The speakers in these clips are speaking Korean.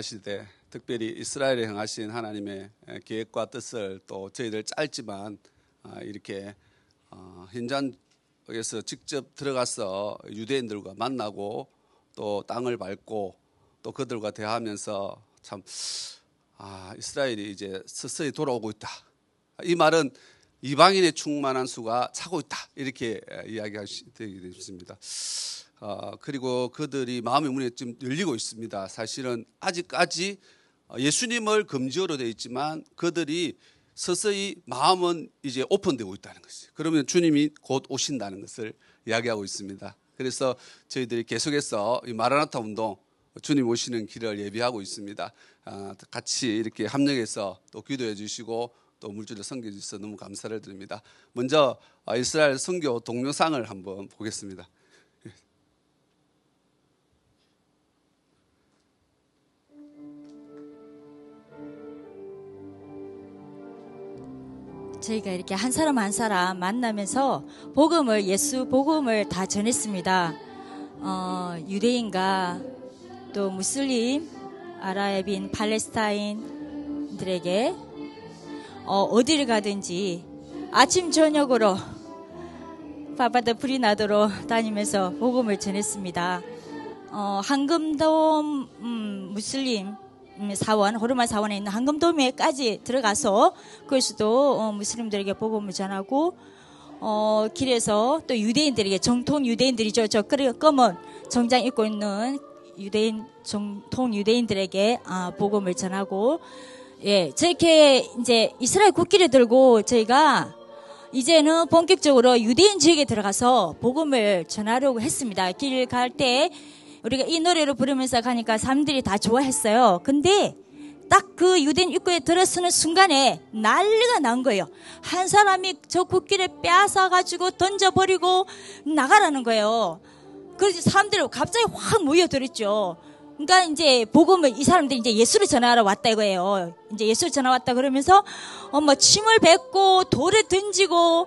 행하시되 특별히 이스라엘에 행하신 하나님의 계획과 뜻을 또 저희들 짧지만 이렇게 현장에서 직접 들어가서 유대인들과 만나고 또 땅을 밟고 또 그들과 대화하면서 참 이스라엘이 이제 서서히 돌아오고 있다. 이 말은 이방인의 충만한 수가 차고 있다. 이렇게 이야기하시게 됩니다. 그리고 그들이 마음의 문이 좀 열리고 있습니다. 사실은 아직까지 예수님을 금지어로 되어 있지만 그들이 서서히 마음은 이제 오픈되고 있다는 것이죠. 그러면 주님이 곧 오신다는 것을 이야기하고 있습니다. 그래서 저희들이 계속해서 이 마라나타 운동, 주님 오시는 길을 예비하고 있습니다. 같이 이렇게 합력해서 또 기도해 주시고 또 물질을 섬겨 주셔서 너무 감사를 드립니다. 먼저 이스라엘 선교 동영상을 한번 보겠습니다. 저희가 이렇게 한 사람 한 사람 만나면서 예수 복음을 다 전했습니다. 유대인과 또 무슬림, 아랍인, 팔레스타인들에게 어디를 가든지 아침 저녁으로 바바다 불이 나도록 다니면서 복음을 전했습니다. 황금돔 무슬림 사원, 호르마 사원에 있는 황금돔에까지 들어가서 그것도 무슬림들에게 복음을 전하고 길에서 또 유대인들에게 정통 유대인들이죠. 저 검은 정장 입고 있는 정통 유대인들에게 복음을 전하고 저렇게 이제 이스라엘 국기를 들고 저희가 이제는 본격적으로 유대인 지역에 들어가서 복음을 전하려고 했습니다. 길 갈 때 우리가 이 노래를 부르면서 가니까 사람들이 다 좋아했어요. 근데 딱 그 유대인 입구에 들어서는 순간에 난리가 난 거예요. 한 사람이 저 국기를 빼앗아가지고 던져버리고 나가라는 거예요. 그래서 사람들이 갑자기 확 모여들었죠. 그러니까 이제 복음을 이 사람들이 이제 예수를 전하러 왔다 이거예요. 이제 예수를 전하 왔다 그러면서 침을 뱉고 돌을 던지고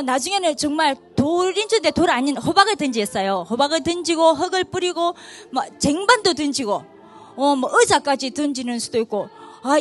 나중에는 정말 돌인 줄 알았는데 돌 아닌 호박을 던졌어요. 호박을 던지고 흙을 뿌리고 쟁반도 던지고 의자까지 던지는 수도 있고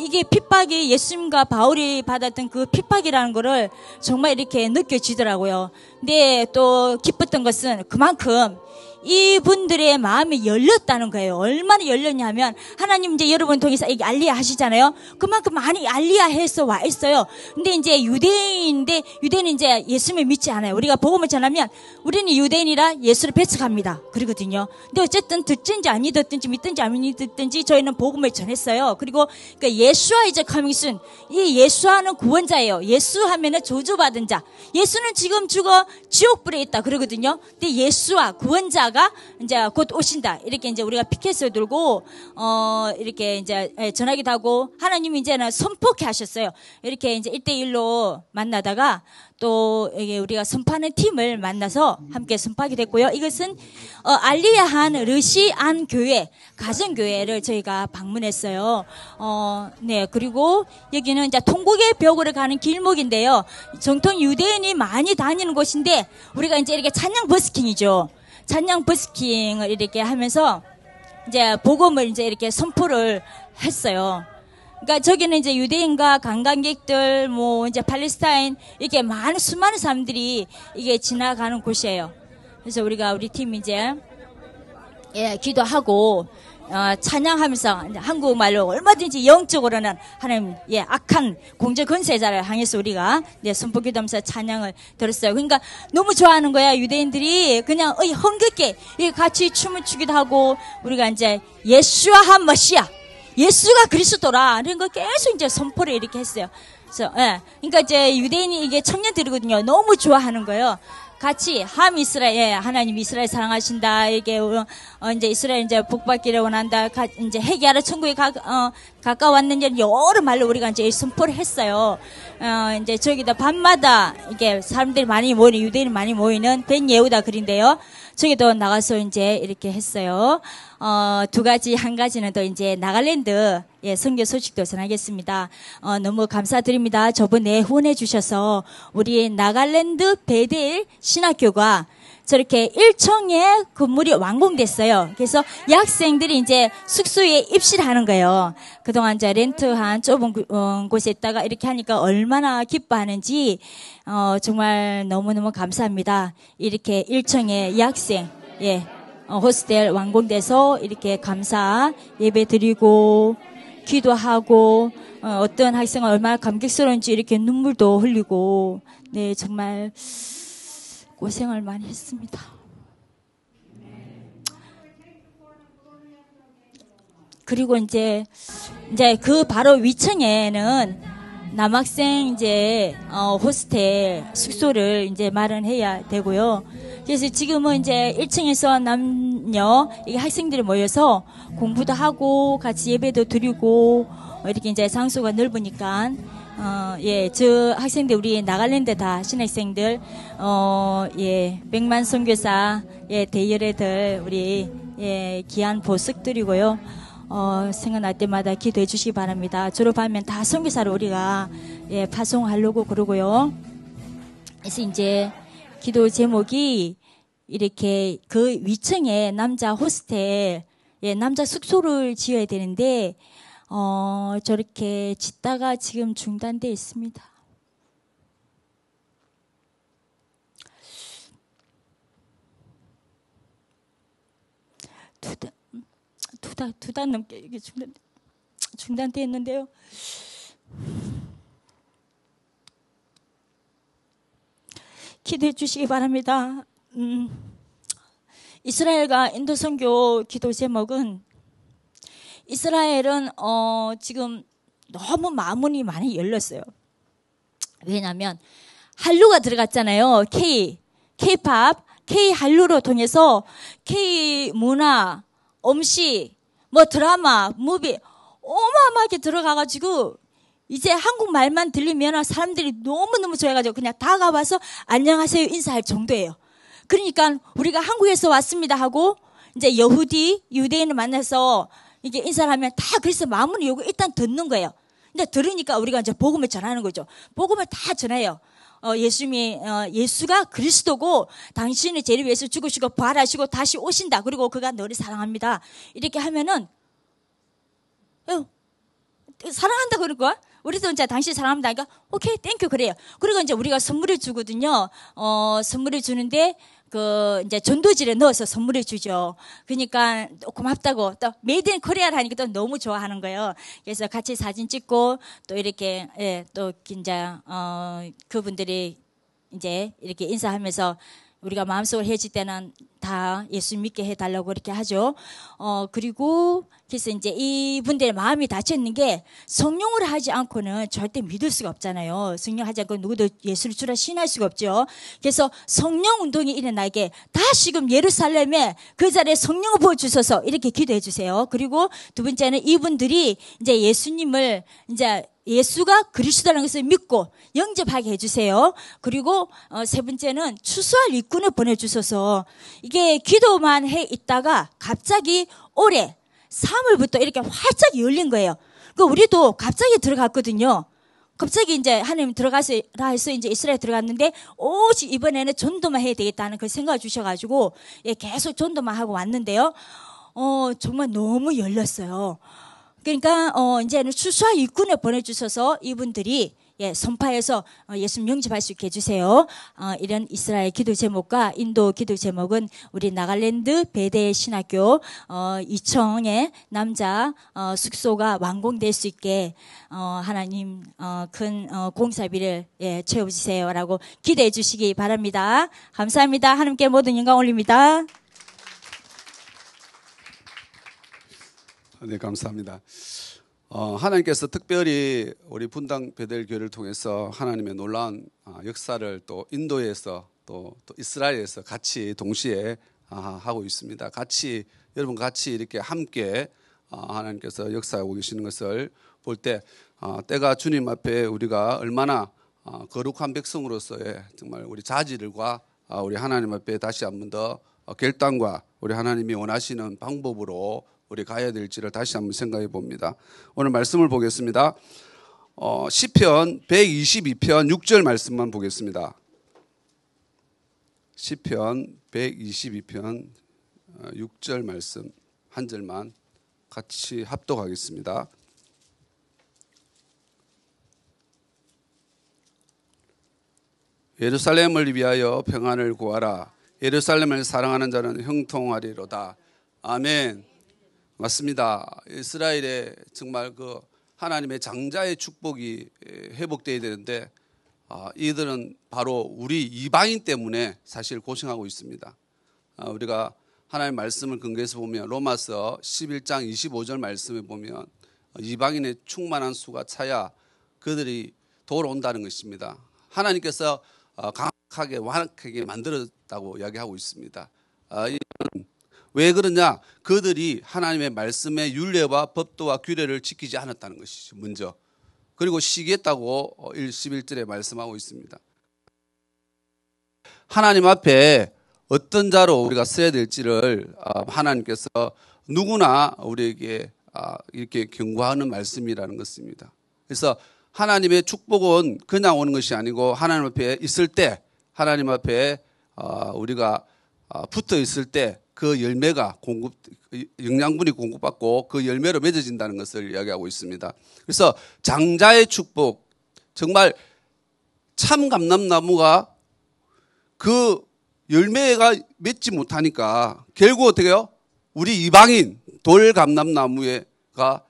이게 핍박이 예수님과 바울이 받았던 그 핍박이라는 거를 정말 이렇게 느껴지더라고요. 근데 또 기뻤던 것은 그만큼 이분들의 마음이 열렸다는 거예요. 얼마나 열렸냐면 하나님 이제 여러분 통해서 알리야 하시잖아요. 그만큼 많이 알리야 해서 와 있어요. 근데 이제 유대인인데 유대인은 이제 예수님을 믿지 않아요. 우리가 복음을 전하면 우리는 유대인이라 예수를 배척합니다. 그러거든요. 근데 어쨌든 듣든지 아니 듣든지 믿든지 아니 듣든지 저희는 복음을 전했어요. 그리고 그러니까 예수와 이제 커밍순 이 예수와는 구원자예요. 예수 하면은 저주받은 자. 예수는 지금 죽어 지옥불에 있다 그러거든요. 근데 예수와 구원자 가 이제 곧 오신다. 이렇게 이제 우리가 피켓을 들고 이렇게 이제 전하기도 하고 하나님이 이제는 선포케 하셨어요. 이렇게 이제 1대1로 만나다가 또 이게 우리가 선포하는 팀을 만나서 함께 선포하게 됐고요. 이것은 알리야한 르시안 교회 가정교회를 저희가 방문했어요. 네, 그리고 여기는 이제 통곡의 벽으로 가는 길목인데요. 정통 유대인이 많이 다니는 곳인데 우리가 이제 이렇게 찬양 버스킹이죠. 찬양 버스킹을 이렇게 하면서 이제 복음을 이제 이렇게 선포를 했어요. 그러니까 저기는 이제 유대인과 관광객들, 이제 팔레스타인 이렇게 수많은 사람들이 이게 지나가는 곳이에요. 그래서 우리 팀이 이제 기도하고 찬양하면서 한국말로 얼마든지 영적으로는 하나님 악한 공적 권세자를 향해서 우리가 선포기도하면서 찬양을 들었어요. 그러니까 너무 좋아하는 거야. 유대인들이 그냥 흥겹게 같이 춤을 추기도 하고 우리가 이제 예수와 한 머시아 예수가 그리스도라 이런 거 계속 이제 선포를 이렇게 했어요. 그래서 그러니까 이제 유대인이 이게 청년들이거든요. 너무 좋아하는 거예요. 같이 함 이스라엘 하나님 이스라엘 사랑하신다 이게 이제 이스라엘 이제 복받기를 원한다 이제 회개하러 천국에 가까웠는지 여러 말로 우리가 이제 선포를 했어요. 이제 저기다 밤마다 이게 사람들이 많이 모이는 유대인이 많이 모이는 벤 예후다 그린데요. 저기도 나가서 이제 이렇게 했어요. 두 가지, 한 가지는 또 이제 나갈랜드, 선교 소식도 전하겠습니다. 너무 감사드립니다. 저번에 후원해 주셔서 우리 나갈랜드 베델 신학교가 저렇게 1층에 건물이 완공됐어요. 그래서 여학생들이 이제 숙소에 입실을 하는 거예요. 그동안 이제 렌트한 좁은 곳에 있다가 이렇게 하니까 얼마나 기뻐하는지, 정말 너무너무 감사합니다. 이렇게 1층에 여학생, 호스텔 완공돼서 이렇게 감사 예배 드리고, 기도하고, 어떤 학생은 얼마나 감격스러운지 이렇게 눈물도 흘리고, 네, 정말 고생을 많이 했습니다. 그리고 이제 그 바로 위층에는 남학생 호스텔 숙소를 이제 마련해야 되고요. 그래서 지금은 이제 1층에서 남녀 이게 학생들이 모여서 공부도 하고 같이 예배도 드리고 이렇게 이제 장소가 넓으니까 저 학생들 우리 나갈랜드 다 신학생들 백만 선교사 대열애들 우리 귀한 보석 드리고요. 생각날 때마다 기도해 주시기 바랍니다. 졸업하면 다 선교사로 우리가 파송하려고 그러고요. 그래서 이제 기도 제목이 이렇게 그 위층에 남자 호스텔, 남자 숙소를 지어야 되는데 저렇게 짓다가 지금 중단되어 있습니다. 두 달 넘게 이게 중단되어 있는데요. 기도해 주시기 바랍니다. 이스라엘과 인도 선교 기도 제목은 이스라엘은 지금 너무 마문이 많이 열렸어요. 왜냐하면 한류가 들어갔잖아요. K-팝, K-한류로 통해서 K-문화, 음식, 드라마, 무비 어마어마하게 들어가가지고 이제 한국말만 들리면 사람들이 너무너무 좋아해가지고 그냥 다가와서 안녕하세요 인사할 정도예요. 그러니까 우리가 한국에서 왔습니다 하고 이제 유대인을 만나서 이게 인사를 하면 다 그래서 마음을 열고 일단 듣는 거예요. 근데 들으니까 우리가 이제 복음을 전하는 거죠. 복음을 다 전해요. 예수가 그리스도고 당신이 죄를 위해서 죽으시고 부활하시고 다시 오신다. 그리고 그가 너를 사랑합니다. 이렇게 하면은 사랑한다 그럴 거야. 우리도 이제 당신 사랑합니다. 그러니까 오케이 땡큐 그래요. 그리고 이제 우리가 선물을 주거든요. 선물을 주는데 이제 전도지를 넣어서 선물을 주죠. 그러니까 고맙다고 또 메이드 인 코리아를 하니까 또 너무 좋아하는 거예요. 그래서 같이 사진 찍고 또 이렇게 또 이제 그분들이 이제 이렇게 인사하면서 우리가 마음속으로 헤어질 때는 다 예수 믿게 해달라고 이렇게 하죠. 그리고 그래서 이제 이분들의 마음이 닫혀있는 게 성령으로 하지 않고는 절대 믿을 수가 없잖아요. 성령 하지 않고 누구도 예수를 주라 신할 수가 없죠. 그래서 성령 운동이 일어나게 다시금 예루살렘에 그 자리에 성령을 부어주셔서 이렇게 기도해 주세요. 그리고 두 번째는 이분들이 이제 예수님을 이제 예수가 그리스도라는 것을 믿고 영접하게 해주세요. 그리고 세 번째는 추수할 일꾼을 보내주셔서 이게 기도만 해 있다가 갑자기 올해 3월부터 이렇게 활짝 열린 거예요. 우리도 갑자기 들어갔거든요. 갑자기 이제 하나님 들어가서 해서 이제 이스라엘 들어갔는데 오직 이번에는 전도만 해야 되겠다는 그 생각을 주셔가지고 계속 전도만 하고 왔는데요. 정말 너무 열렸어요. 그러니까 이제는 추수할 일꾼을 보내주셔서 이분들이 선파해서 예수 영접할 수 있게 해주세요. 이런 이스라엘 기도 제목과 인도 기도 제목은 우리 나갈랜드 베델 신학교 2층의 남자 숙소가 완공될 수 있게 하나님 큰 공사비를 채워주세요라고 기대해 주시기 바랍니다. 감사합니다. 하나님께 모든 영광 올립니다. 네, 감사합니다. 하나님께서 특별히 우리 분당 베델교회를 통해서 하나님의 놀라운 역사를 또 인도에서 또 이스라엘에서 같이 동시에 하고 있습니다. 여러분 같이 이렇게 함께 하나님께서 역사하고 계시는 것을 볼 때 때가 주님 앞에 우리가 얼마나 거룩한 백성으로서의 정말 우리 자질과 우리 하나님 앞에 다시 한 번 더 결단과 우리 하나님이 원하시는 방법으로 우리 가야 될지를 다시 한번 생각해 봅니다. 오늘 말씀을 보겠습니다. 시편 122편 6절 말씀만 보겠습니다. 시편 122편 6절 말씀 한 절만 같이 합독하겠습니다. 예루살렘을 위하여 평안을 구하라. 예루살렘을 사랑하는 자는 형통하리로다. 아멘. 맞습니다. 이스라엘에 정말 그 하나님의 장자의 축복이 회복되어야 되는데 이들은 바로 우리 이방인 때문에 사실 고생하고 있습니다. 우리가 하나님의 말씀을 근거해서 보면 로마서 11장 25절 말씀에 보면 이방인의 충만한 수가 차야 그들이 돌아온다는 것입니다. 하나님께서 강하게 완악하게 만들었다고 이야기하고 있습니다. 왜 그러냐? 그들이 하나님의 말씀의 율례와 법도와 규례를 지키지 않았다는 것이죠. 먼저. 그리고 시기했다고 11절에 말씀하고 있습니다. 하나님 앞에 어떤 자로 우리가 서야 될지를 하나님께서 누구나 우리에게 이렇게 경고하는 말씀이라는 것입니다. 그래서 하나님의 축복은 그냥 오는 것이 아니고 하나님 앞에 있을 때, 하나님 앞에 우리가 붙어 있을 때 그 열매가 영양분이 공급받고 그 열매로 맺어진다는 것을 이야기하고 있습니다. 그래서 장자의 축복, 정말 참 감람나무가 그 열매가 맺지 못하니까 결국 어떻게 해요? 우리 이방인 돌감람나무가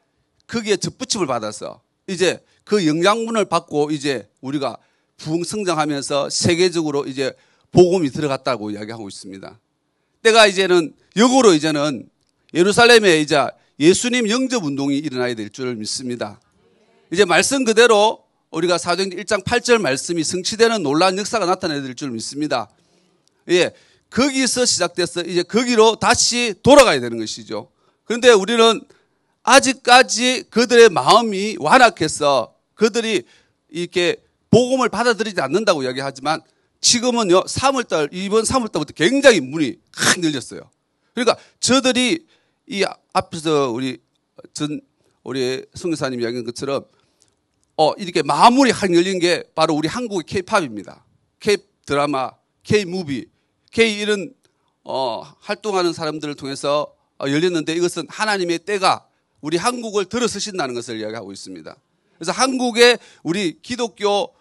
거기에 접붙임을 받아서 이제 그 영양분을 받고 이제 우리가 부흥성장하면서 세계적으로 이제 복음이 들어갔다고 이야기하고 있습니다. 때가 이제는 역으로 이제는 예루살렘에 이제 예수님 영접 운동이 일어나야 될 줄 믿습니다. 이제 말씀 그대로 우리가 사도행전 1장 8절 말씀이 성취되는 놀라운 역사가 나타나야 될 줄 믿습니다. 예, 거기서 시작돼서 이제 거기로 다시 돌아가야 되는 것이죠. 그런데 우리는 아직까지 그들의 마음이 완악해서 그들이 이렇게 복음을 받아들이지 않는다고 이야기하지만 지금은요, 이번 3월달부터 굉장히 문이 확 열렸어요. 그러니까 저들이 이 앞에서 우리 선교사님 이야기한 것처럼 이렇게 마음문이 확 열린 게 바로 우리 한국의 K-팝입니다. K-드라마, K-무비, K 이런 활동하는 사람들을 통해서 열렸는데 이것은 하나님의 때가 우리 한국을 들어서신다는 것을 이야기하고 있습니다. 그래서 한국의 우리 기독교,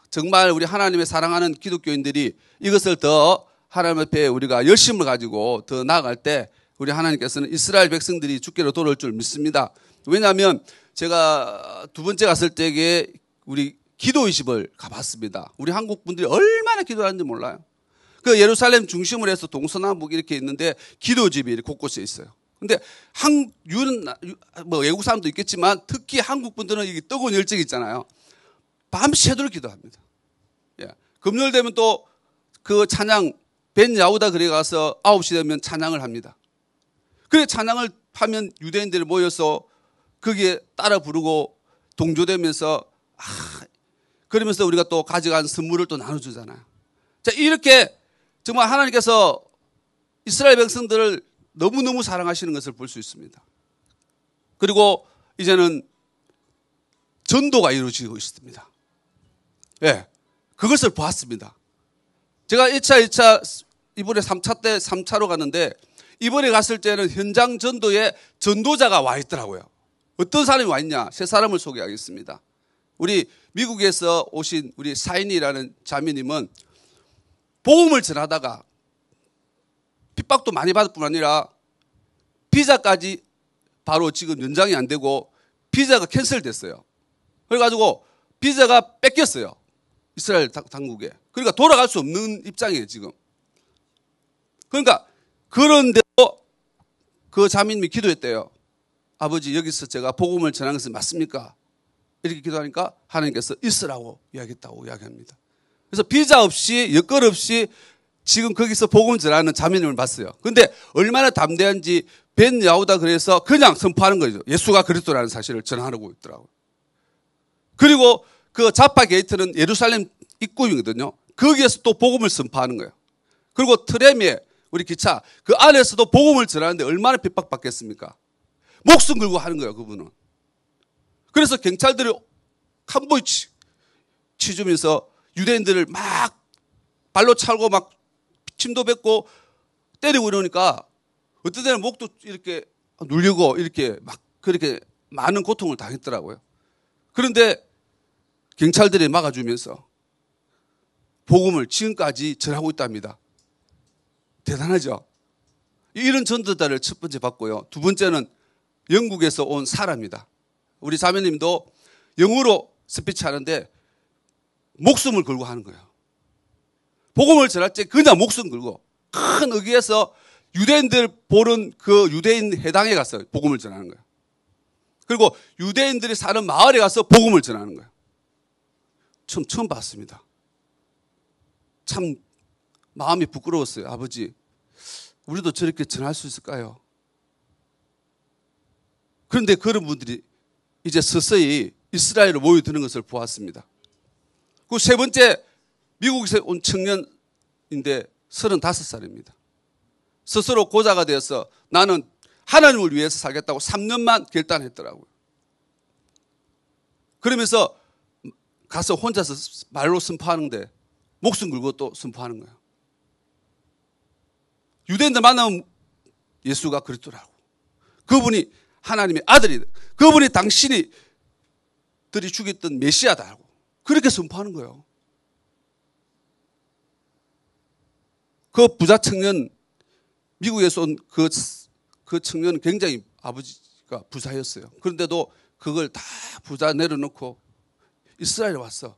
정말 우리 하나님의 사랑하는 기독교인들이 이것을 더 하나님 앞에 우리가 열심을 가지고 더 나아갈 때 우리 하나님께서는 이스라엘 백성들이 주께로 돌아올 줄 믿습니다. 왜냐하면 제가 두 번째 갔을 때에 우리 기도의식을 가봤습니다. 우리 한국 분들이 얼마나 기도하는지 몰라요. 그 예루살렘 중심으로 해서 동서남북 이렇게 있는데 기도집이 곳곳에 있어요. 근데 외국 사람도 있겠지만 특히 한국 분들은 이게 뜨거운 열정이 있잖아요. 밤새도록 기도합니다. 예. 금요일 되면 또 그 찬양 벤 야우다 그래 가서 9시 되면 찬양을 합니다. 그래 찬양을 하면 유대인들이 모여서 거기에 따라 부르고 동조되면서 그러면서 우리가 또 가져간 선물을 또 나눠주잖아요. 자, 이렇게 정말 하나님께서 이스라엘 백성들을 너무너무 사랑하시는 것을 볼 수 있습니다. 그리고 이제는 전도가 이루어지고 있습니다. 예, 그것을 보았습니다. 제가 1차, 2차, 이번에 3차 때 3차로 갔는데 이번에 갔을 때는 현장 전도에 전도자가 와 있더라고요. 어떤 사람이 와 있냐? 세 사람을 소개하겠습니다. 우리 미국에서 오신 우리 사인이라는 자매님은 복음을 전하다가 핍박도 많이 받을 뿐 아니라 비자까지 바로 지금 연장이 안 되고 비자가 캔슬됐어요. 그래가지고 비자가 뺏겼어요. 이스라엘 당국에. 그러니까 돌아갈 수 없는 입장이에요, 지금. 그러니까 그런데도 그 자매님이 기도했대요. 아버지, 여기서 제가 복음을 전하는 것은 맞습니까? 이렇게 기도하니까 하나님께서 있으라고 이야기했다고 이야기합니다. 그래서 비자 없이 여건 없이 지금 거기서 복음 전하는 자매님을 봤어요. 그런데 얼마나 담대한지 벤 야우다 그래서 그냥 선포하는 거죠. 예수가 그리스도라는 사실을 전하고 있더라고요. 그리고 그 자파 게이트는 예루살렘 입구이거든요. 거기에서 또 복음을 선포하는 거예요. 그리고 트램에 우리 기차 그 안에서도 복음을 전하는데 얼마나 핍박받겠습니까? 목숨 걸고 하는 거예요, 그분은. 그래서 경찰들이 칸보이 치주면서 유대인들을 막 발로 차고 막 침도 뱉고 때리고 이러니까 어떤 때는 목도 이렇게 눌리고 이렇게 막 그렇게 많은 고통을 당했더라고요. 그런데 경찰들이 막아주면서 복음을 지금까지 전하고 있답니다. 대단하죠? 이런 전도자를 첫 번째 받고요. 두 번째는 영국에서 온 사라입니다. 우리 자매님도 영어로 스피치 하는데 목숨을 걸고 하는 거예요. 복음을 전할 때 그냥 목숨 걸고 큰 의기에서 유대인들 보는 그 유대인 회당에 가서 복음을 전하는 거예요. 그리고 유대인들이 사는 마을에 가서 복음을 전하는 거예요. 처음 봤습니다. 참 마음이 부끄러웠어요. 아버지, 우리도 저렇게 전할 수 있을까요? 그런데 그런 분들이 이제 서서히 이스라엘로 모여드는 것을 보았습니다. 그 세 번째, 미국에서 온 청년인데 35살입니다. 스스로 고자가 되어서 나는 하나님을 위해서 살겠다고 3년만 결단했더라고요. 그러면서 가서 혼자서 말로 선포하는데 목숨 걸고 또 선포하는 거예요. 유대인들 만나면 예수가 그리스도라고. 그분이 하나님의 아들이다. 그분이 당신이 들이 죽였던 메시아다라고. 그렇게 선포하는 거예요. 그 부자 청년, 미국에서 온 그 청년은 굉장히 아버지가 부자였어요. 그런데도 그걸 다 부자 내려놓고 이스라엘에 와서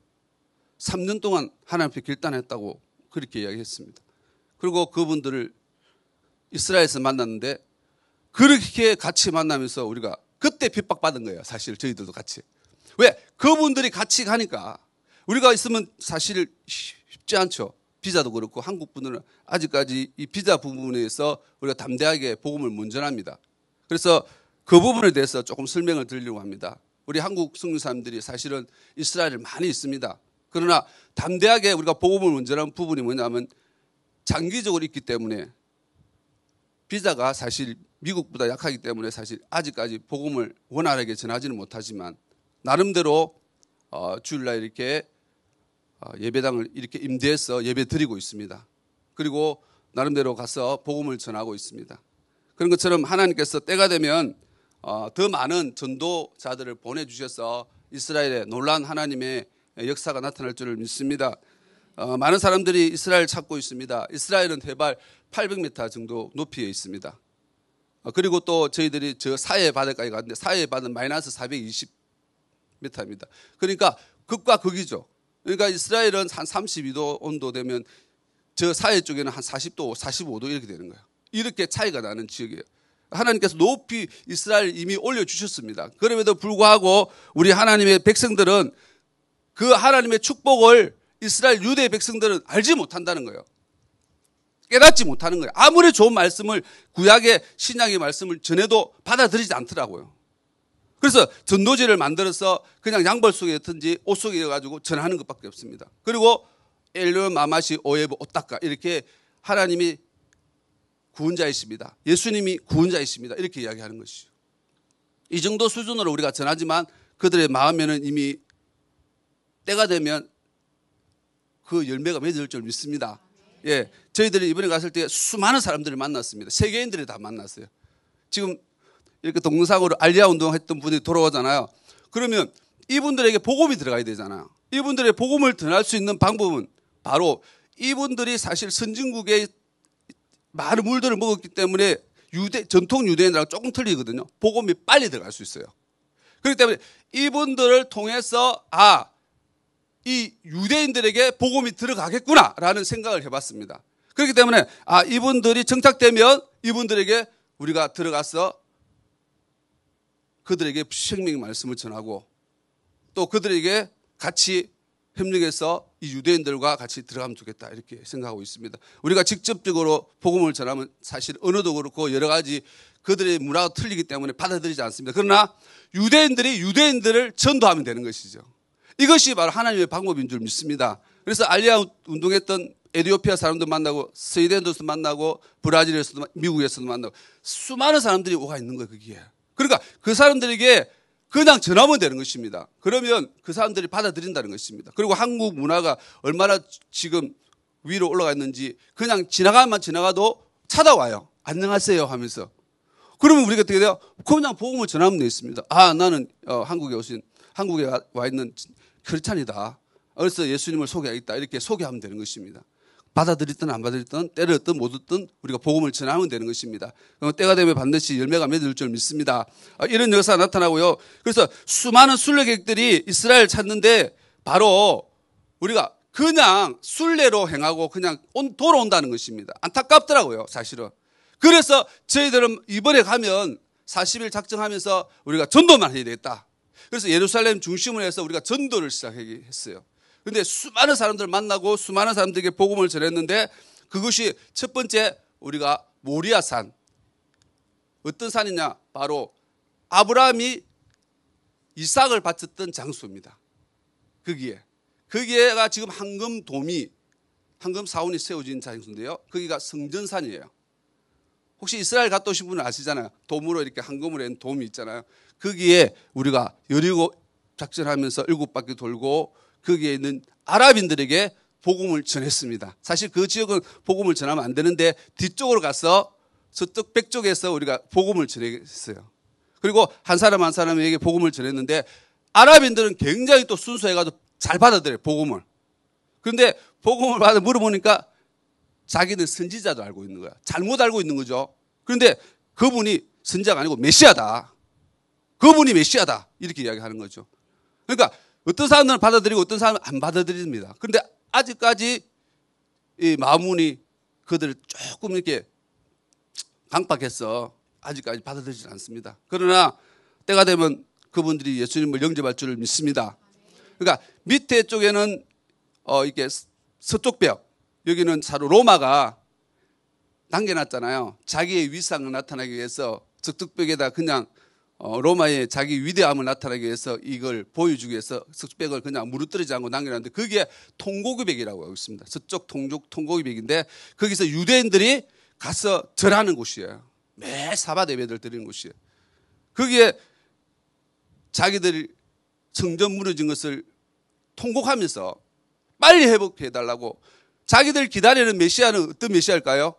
3년 동안 하나님 앞에 결단했다고 그렇게 이야기했습니다. 그리고 그분들을 이스라엘에서 만났는데 그렇게 같이 만나면서 우리가 그때 핍박받은 거예요. 사실 저희들도 같이. 왜? 그분들이 같이 가니까 우리가 있으면 사실 쉽지 않죠. 비자도 그렇고 한국 분들은 아직까지 이 비자 부분에서 우리가 담대하게 복음을 문전합니다. 그래서 그 부분에 대해서 조금 설명을 드리려고 합니다. 우리 한국 성도 사람들이 사실은 이스라엘에 많이 있습니다. 그러나 담대하게 우리가 복음을 문전하는 부분이 뭐냐면 장기적으로 있기 때문에 비자가 사실 미국보다 약하기 때문에 사실 아직까지 복음을 원활하게 전하지는 못하지만 나름대로 주일날 이렇게 예배당을 이렇게 임대해서 예배 드리고 있습니다. 그리고 나름대로 가서 복음을 전하고 있습니다. 그런 것처럼 하나님께서 때가 되면 더 많은 전도자들을 보내주셔서 이스라엘에 놀라운 하나님의 역사가 나타날 줄을 믿습니다. 많은 사람들이 이스라엘 찾고 있습니다. 이스라엘은 해발 800m 정도 높이에 있습니다. 그리고 또 저희들이 저 사해 바다까지 갔는데 사해 바다는 마이너스 420m입니다. 그러니까 극과 극이죠. 그러니까 이스라엘은 한 32도 온도 되면 저 사해 쪽에는 한 40도, 45도 이렇게 되는 거예요. 이렇게 차이가 나는 지역이에요. 하나님께서 높이 이스라엘 이미 올려주셨습니다. 그럼에도 불구하고 우리 하나님의 백성들은 그 하나님의 축복을 이스라엘 유대 백성들은 알지 못한다는 거예요. 깨닫지 못하는 거예요. 아무리 좋은 말씀을 구약의 신약의 말씀을 전해도 받아들이지 않더라고요. 그래서 전도지를 만들어서 그냥 양벌 속에든지 옷 속에 가지고 전하는 것밖에 없습니다. 그리고 엘르 마마시 오예브 오따까 이렇게 하나님이 구원자이십니다. 예수님이 구원자이십니다. 이렇게 이야기하는 것이죠. 이 정도 수준으로 우리가 전하지만 그들의 마음에는 이미 때가 되면 그 열매가 맺을 줄 믿습니다. 예, 저희들이 이번에 갔을 때 수많은 사람들을 만났습니다. 세계인들이 다 만났어요. 지금 이렇게 동영상으로 알리아 운동했던 분이 돌아오잖아요. 그러면 이분들에게 복음이 들어가야 되잖아요. 이분들의 복음을 전할 수 있는 방법은 바로 이분들이 사실 선진국의 많은 물들을 먹었기 때문에 전통 유대인들하고 조금 틀리거든요. 복음이 빨리 들어갈 수 있어요. 그렇기 때문에 이분들을 통해서 이 유대인들에게 복음이 들어가겠구나라는 생각을 해봤습니다. 그렇기 때문에 이분들이 정착되면 이분들에게 우리가 들어가서 그들에게 생명의 말씀을 전하고 또 그들에게 같이 협력해서 이 유대인들과 같이 들어가면 좋겠다 이렇게 생각하고 있습니다. 우리가 직접적으로 복음을 전하면 사실 언어도 그렇고 여러 가지 그들의 문화가 틀리기 때문에 받아들이지 않습니다. 그러나 유대인들이 유대인들을 전도하면 되는 것이죠. 이것이 바로 하나님의 방법인 줄 믿습니다. 그래서 알리아 운동했던 에티오피아 사람도 만나고 스웨덴에서도 만나고 브라질에서도 미국에서도 만나고 수많은 사람들이 오가 있는 거예요. 거기에. 그러니까 그 사람들에게 그냥 전하면 되는 것입니다. 그러면 그 사람들이 받아들인다는 것입니다. 그리고 한국 문화가 얼마나 지금 위로 올라가 있는지 그냥 지나가도 찾아와요. 안녕하세요 하면서. 그러면 우리가 어떻게 돼요? 그냥 복음을 전하면 되겠습니다. 아, 나는 한국에 와 있는 크리스찬이다. 그래서 예수님을 소개하겠다. 이렇게 소개하면 되는 것입니다. 받아들였든 안 받아들였든 때렸든 못 듣든 우리가 복음을 전하면 되는 것입니다. 그럼 때가 되면 반드시 열매가 맺을 줄 믿습니다. 이런 역사가 나타나고요. 그래서 수많은 순례객들이 이스라엘 찾는데 바로 우리가 그냥 순례로 행하고 그냥 돌아온다는 것입니다. 안타깝더라고요, 사실은. 그래서 저희들은 이번에 가면 40일 작정하면서 우리가 전도만 해야 되겠다. 그래서 예루살렘 중심으로 해서 우리가 전도를 시작하게 했어요. 그런데 수많은 사람들 만나고 수많은 사람들에게 복음을 전했는데 그것이 첫 번째 우리가 모리아산. 어떤 산이냐? 바로 아브라함이 이삭을 바쳤던 장소입니다. 거기에가 지금 황금 사원이 세워진 장소인데요. 거기가 성전산이에요. 혹시 이스라엘 갔다 오신 분은 아시잖아요. 돔으로 이렇게 황금으로 한 돔이 있잖아요. 거기에 우리가 여리고 작전하면서 7바퀴 돌고 거기에 있는 아랍인들에게 복음을 전했습니다. 사실 그 지역은 복음을 전하면 안 되는데 뒤쪽으로 가서 저쪽 백쪽에서 우리가 복음을 전했어요. 그리고 한 사람 한 사람에게 복음을 전했는데 아랍인들은 굉장히 또 순수해가지고 잘 받아들여요, 복음을. 그런데 복음을 받아 물어보니까 자기는 선지자도 알고 있는 거야. 잘못 알고 있는 거죠. 그런데 그분이 선지자가 아니고 메시아다. 그분이 메시아다. 이렇게 이야기하는 거죠. 그러니까 어떤 사람들은 받아들이고 어떤 사람은 안 받아들입니다. 그런데 아직까지 이 마문이 그들을 조금 이렇게 강박해서 아직까지 받아들이지 않습니다. 그러나 때가 되면 그분들이 예수님을 영접할 줄을 믿습니다. 그러니까 밑에 쪽에는 이렇게 서쪽 벽, 여기는 사로 로마가 남겨놨잖아요. 자기의 위상을 나타나기 위해서 서쪽벽에다 그냥 로마의 자기 위대함을 나타나기 위해서 이걸 보여주기 위해서 서쪽벽을 그냥 무너뜨리지 않고 남겨놨는데 그게 통고기벽이라고 하고 있습니다. 서쪽 통고기벽인데 거기서 유대인들이 가서 절하는 곳이에요. 매 사bat 예배를 드리는 곳이에요. 거기에 자기들이 성전 무너진 것을 통곡하면서 빨리 회복해달라고 자기들 기다리는 메시아는 어떤 메시아일까요?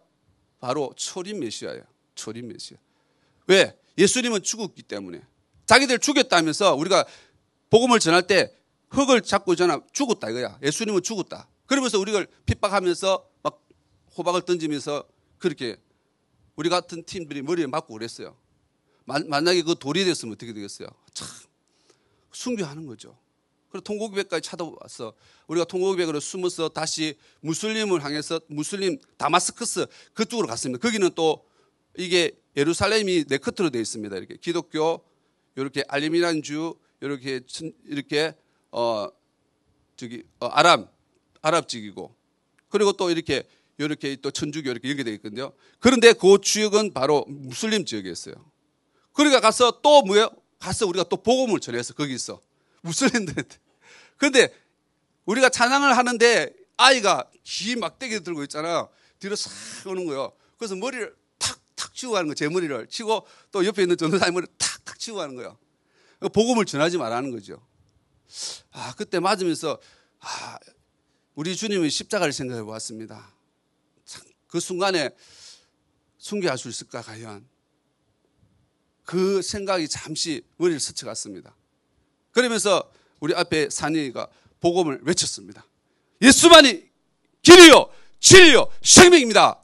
바로 초림 메시아예요. 초림 메시아. 왜? 예수님은 죽었기 때문에. 자기들 죽였다면서 우리가 복음을 전할 때 흙을 잡고 전하 죽었다 이거야. 예수님은 죽었다. 그러면서 우리를 핍박하면서 막 호박을 던지면서 그렇게 우리 같은 팀들이 머리에 맞고 그랬어요. 만약에 그 돌이 됐으면 어떻게 되겠어요? 참 숭배하는 거죠. 그래서 통고기벽까지 찾아와서 우리가 통고기벽으로 숨어서 다시 무슬림을 향해서 무슬림 다마스커스 그쪽으로 갔습니다. 거기는 또 이게 예루살렘이 네 커트로 되어 있습니다. 이렇게 기독교, 이렇게 알리미란주, 이렇게 아랍직이고, 그리고 또 이렇게 또 천주교 이렇게 되어 있거든요. 그런데 그 지역은 바로 무슬림 지역이었어요. 그러니까 가서 또 뭐예요? 가서 우리가 또 복음을 전해서 거기서 무슬림들한테. 그런데 우리가 찬양을 하는데 아이가 긴 막대기 들고 있잖아요. 뒤로 싹 오는 거예요. 그래서 머리를 탁탁 치고 가는 거예요. 제 머리를 치고 또 옆에 있는 전도사님 머리를 탁탁 치고 가는 거예요. 복음을 전하지 말라는 거죠. 그때 맞으면서 우리 주님의 십자가를 생각해 보았습니다. 참, 그 순간에 순교할 수 있을까 과연. 그 생각이 잠시 머리를 스쳐갔습니다. 그러면서 우리 앞에 산이가 복음을 외쳤습니다. 예수만이 길이요 진리요 생명입니다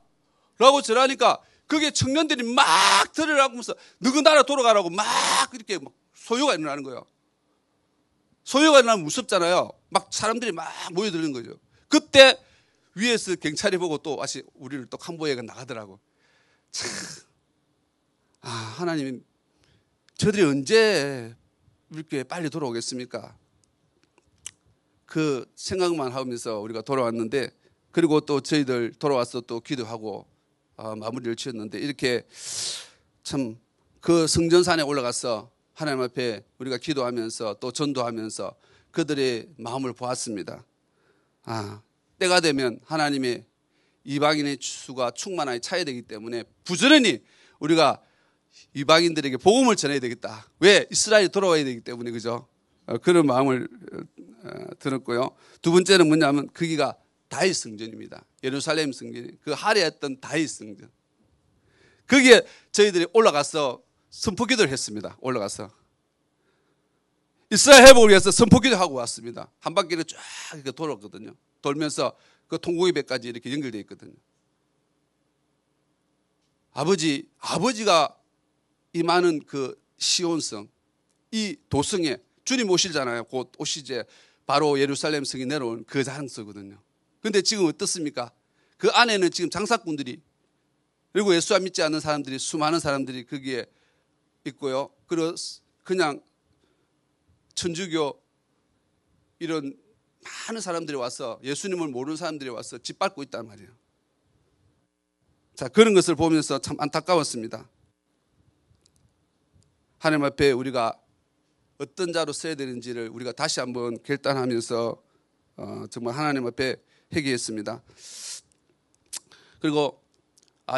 라고 전하니까 그게 청년들이 막 들으라고 하면서 너희 나라 돌아가라고 막 이렇게 막 소요가 일어나는 거예요. 소요가 일어나면 무섭잖아요. 막 사람들이 막 모여드는 거죠. 그때 위에서 경찰이 보고 또 다시 우리를 또 캄보디아에 나가더라고. 참, 하나님 저들이 언제 이렇게 빨리 돌아오겠습니까? 그 생각만 하면서 우리가 돌아왔는데, 그리고 또 저희들 돌아와서 또 기도하고 마무리를 지었는데, 이렇게 참 그 성전산에 올라가서 하나님 앞에 우리가 기도하면서 또 전도하면서 그들의 마음을 보았습니다. 때가 되면 하나님의 이방인의 수가 충만하게 차야 되기 때문에 부지런히 우리가 이방인들에게 복음을 전해야 되겠다. 왜? 이스라엘이 돌아와야 되기 때문에, 그죠? 그런 마음을 들었고요. 두 번째는 뭐냐면 거기가 다윗 성전입니다. 예루살렘 성전이 그 할애했던 다윗 성전. 거기에 저희들이 올라가서 선포기도를 했습니다. 올라가서 이스라엘 회복을 위해서 선포기도 하고 왔습니다. 한 바퀴를 쫙 이렇게 돌았거든요. 돌면서 그 통곡의 배까지 이렇게 연결되어 있거든요. 아버지가 임하는 그 시온성, 이 도성에 주님 오시잖아요. 곧 오시제 바로 예루살렘 성이 내려온 그 장소거든요. 그런데 지금 어떻습니까? 그 안에는 지금 장사꾼들이 그리고 예수 안 믿지 않는 사람들이 수많은 사람들이 거기에 있고요. 그리고 그냥 천주교 이런 많은 사람들이 와서 예수님을 모르는 사람들이 와서 짓밟고 있단 말이에요. 자, 그런 것을 보면서 참 안타까웠습니다. 하나님 앞에 우리가 어떤 자로 써야 되는지를 우리가 다시 한번 결단하면서 정말 하나님 앞에 회개했습니다. 그리고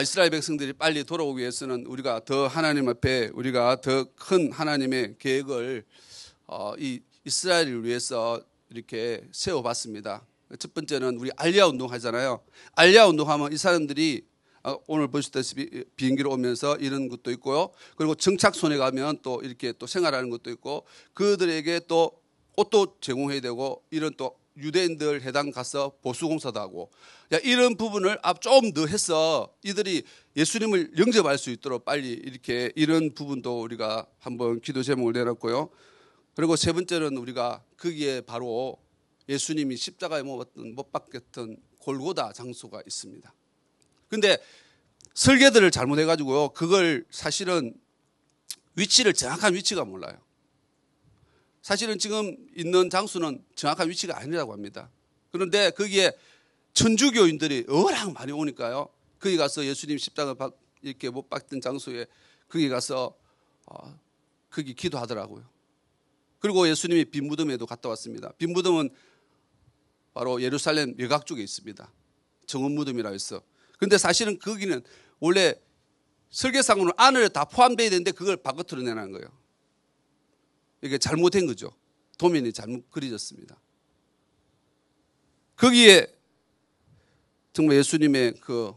이스라엘 백성들이 빨리 돌아오기 위해서는 우리가 더 하나님 앞에 우리가 더 큰 하나님의 계획을 이 이스라엘을 위해서 이렇게 세워봤습니다. 첫 번째는 우리 알리야 운동 하잖아요. 알리야 운동하면 이 사람들이 오늘 보셨다시피 비행기로 오면서 이런 것도 있고요. 그리고 정착촌에 가면 또 이렇게 또 생활하는 것도 있고 그들에게 또 옷도 제공해야 되고 이런 또 유대인들 해당 가서 보수공사도 하고 이런 부분을 좀 더 해서 이들이 예수님을 영접할 수 있도록 빨리 이렇게 이런 부분도 우리가 한번 기도 제목을 내놨고요. 그리고 세 번째는 우리가 거기에 바로 예수님이 십자가에 못 박혔던 골고다 장소가 있습니다. 근데 설계들을 잘못해가지고요. 그걸 사실은 정확한 위치가 몰라요. 사실은 지금 있는 장소는 정확한 위치가 아니라고 합니다. 그런데 거기에 천주교인들이 워낙 많이 오니까요. 거기 가서 예수님 십자가 이렇게 못 박던 장소에 거기 가서 거기 기도하더라고요. 그리고 예수님이 빈 무덤에도 갔다 왔습니다. 빈 무덤은 바로 예루살렘 외곽 쪽에 있습니다. 정원 무덤이라 해서. 그런데 사실은 거기는 원래 설계상으로는 안을 다 포함되어야 되는데 그걸 바깥으로 내놓은 거예요. 이게 잘못된 거죠. 도면이 잘못 그려졌습니다. 거기에 정말 예수님의 그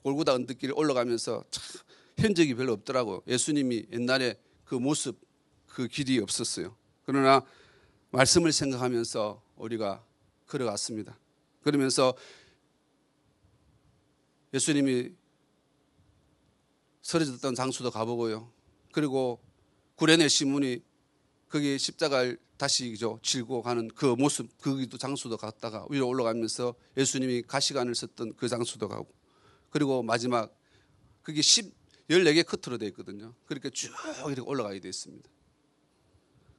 골고다 언덕길에 올라가면서 참 흔적이 별로 없더라고요. 예수님이 옛날에 그 모습, 그 길이 없었어요. 그러나 말씀을 생각하면서 우리가 걸어갔습니다. 그러면서 예수님이 쓰러졌던 장소도 가보고요. 그리고 구레네 시몬이 거기 십자가를 다시 질고 가는 그 모습, 거기도 장소도 갔다가 위로 올라가면서 예수님이 가시관을 썼던 그 장소도 가고 그리고 마지막 그게 14개 커트로 되어 있거든요. 그렇게 쭉 이렇게 올라가게 되어 있습니다.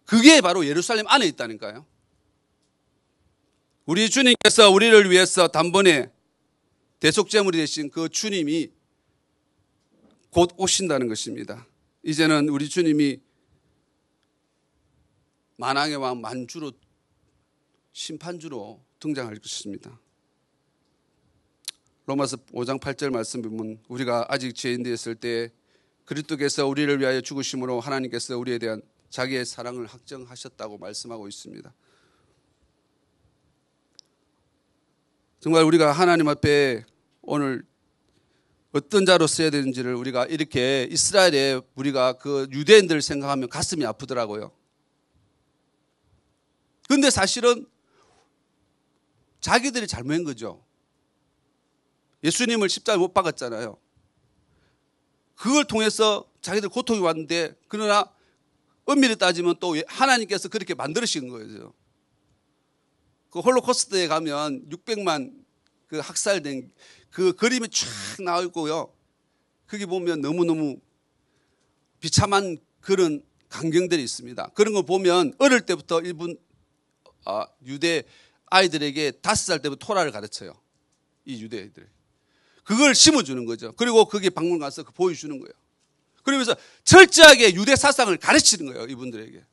그게 바로 예루살렘 안에 있다니까요. 우리 주님께서 우리를 위해서 단번에 대속제물이 되신 그 주님이 곧 오신다는 것입니다. 이제는 우리 주님이 만왕의 왕 만주로 심판주로 등장할 것입니다. 로마서 5장 8절 말씀 보면 우리가 아직 죄인 되었을 때 그리스도께서 우리를 위하여 죽으심으로 하나님께서 우리에 대한 자기의 사랑을 확정하셨다고 말씀하고 있습니다. 정말 우리가 하나님 앞에 오늘 어떤 자로 써야 되는지를 우리가 이렇게 이스라엘에 우리가 그 유대인들을 생각하면 가슴이 아프더라고요. 그런데 사실은 자기들이 잘못한 거죠. 예수님을 십자가에 못 박았잖아요. 그걸 통해서 자기들 고통이 왔는데 그러나 엄밀히 따지면 또 하나님께서 그렇게 만들으신 거예요. 그 홀로코스트에 가면 600만 그 학살된 그 그림이 쫙 나와 있고요. 거기 보면 너무너무 비참한 그런 광경들이 있습니다. 그런 거 보면 어릴 때부터 일본 유대 아이들에게 5살 때부터 토라를 가르쳐요. 이 유대인들. 그걸 심어주는 거죠. 그리고 거기 박물관 가서 보여주는 거예요. 그러면서 철저하게 유대 사상을 가르치는 거예요. 이분들에게.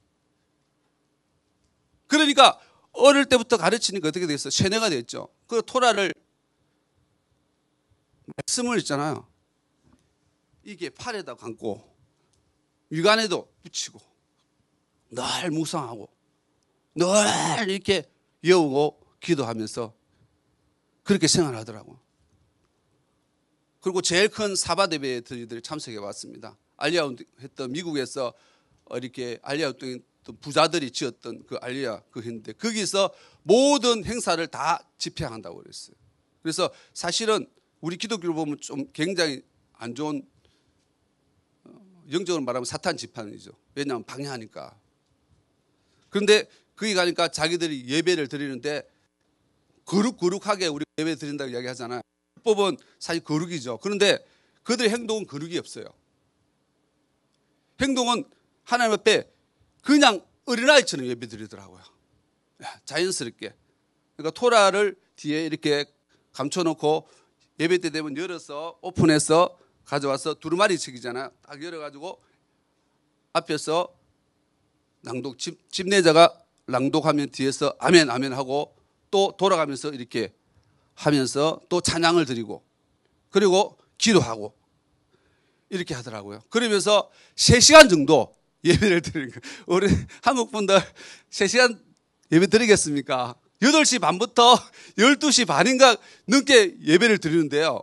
그러니까 어릴 때부터 가르치니까 어떻게 됐어요? 세뇌가 됐죠. 그 토라를 말씀을 있잖아요. 이게 팔에다 감고 위관에도 붙이고 늘 묵상하고 늘 이렇게 외우고 기도하면서 그렇게 생활하더라고. 그리고 제일 큰 사바대회에 저희들이 참석해 왔습니다. 알리아 했던 미국에서 이렇게 알리아 운동했던 부자들이 지었던 그 알리아 그 했는데 거기서 모든 행사를 다 집행한다고 그랬어요. 그래서 사실은 우리 기독교를 보면 좀 굉장히 안 좋은, 영적으로 말하면 사탄 집단이죠. 왜냐하면 방해하니까. 그런데 거기 가니까 자기들이 예배를 드리는데 거룩하게 우리 예배 드린다고 이야기하잖아요. 율법은 사실 거룩이죠. 그런데 그들의 행동은 거룩이 없어요. 행동은 하나님 앞에 그냥 어린아이처럼 예배 드리더라고요. 자연스럽게. 그러니까 토라를 뒤에 이렇게 감춰놓고 예배 때 되면 열어서 오픈해서 가져와서 두루마리 책이잖아요. 딱 열어가지고 앞에서 낭독, 집례자가 낭독하면 뒤에서 아멘 아멘 하고 또 돌아가면서 이렇게 하면서 또 찬양을 드리고 그리고 기도하고 이렇게 하더라고요. 그러면서 3시간 정도 예배를 드리는 거예요. 우리 한국 분들 3시간 예배 드리겠습니까? 8시 반부터 12시 반인가 넘게 예배를 드리는데요.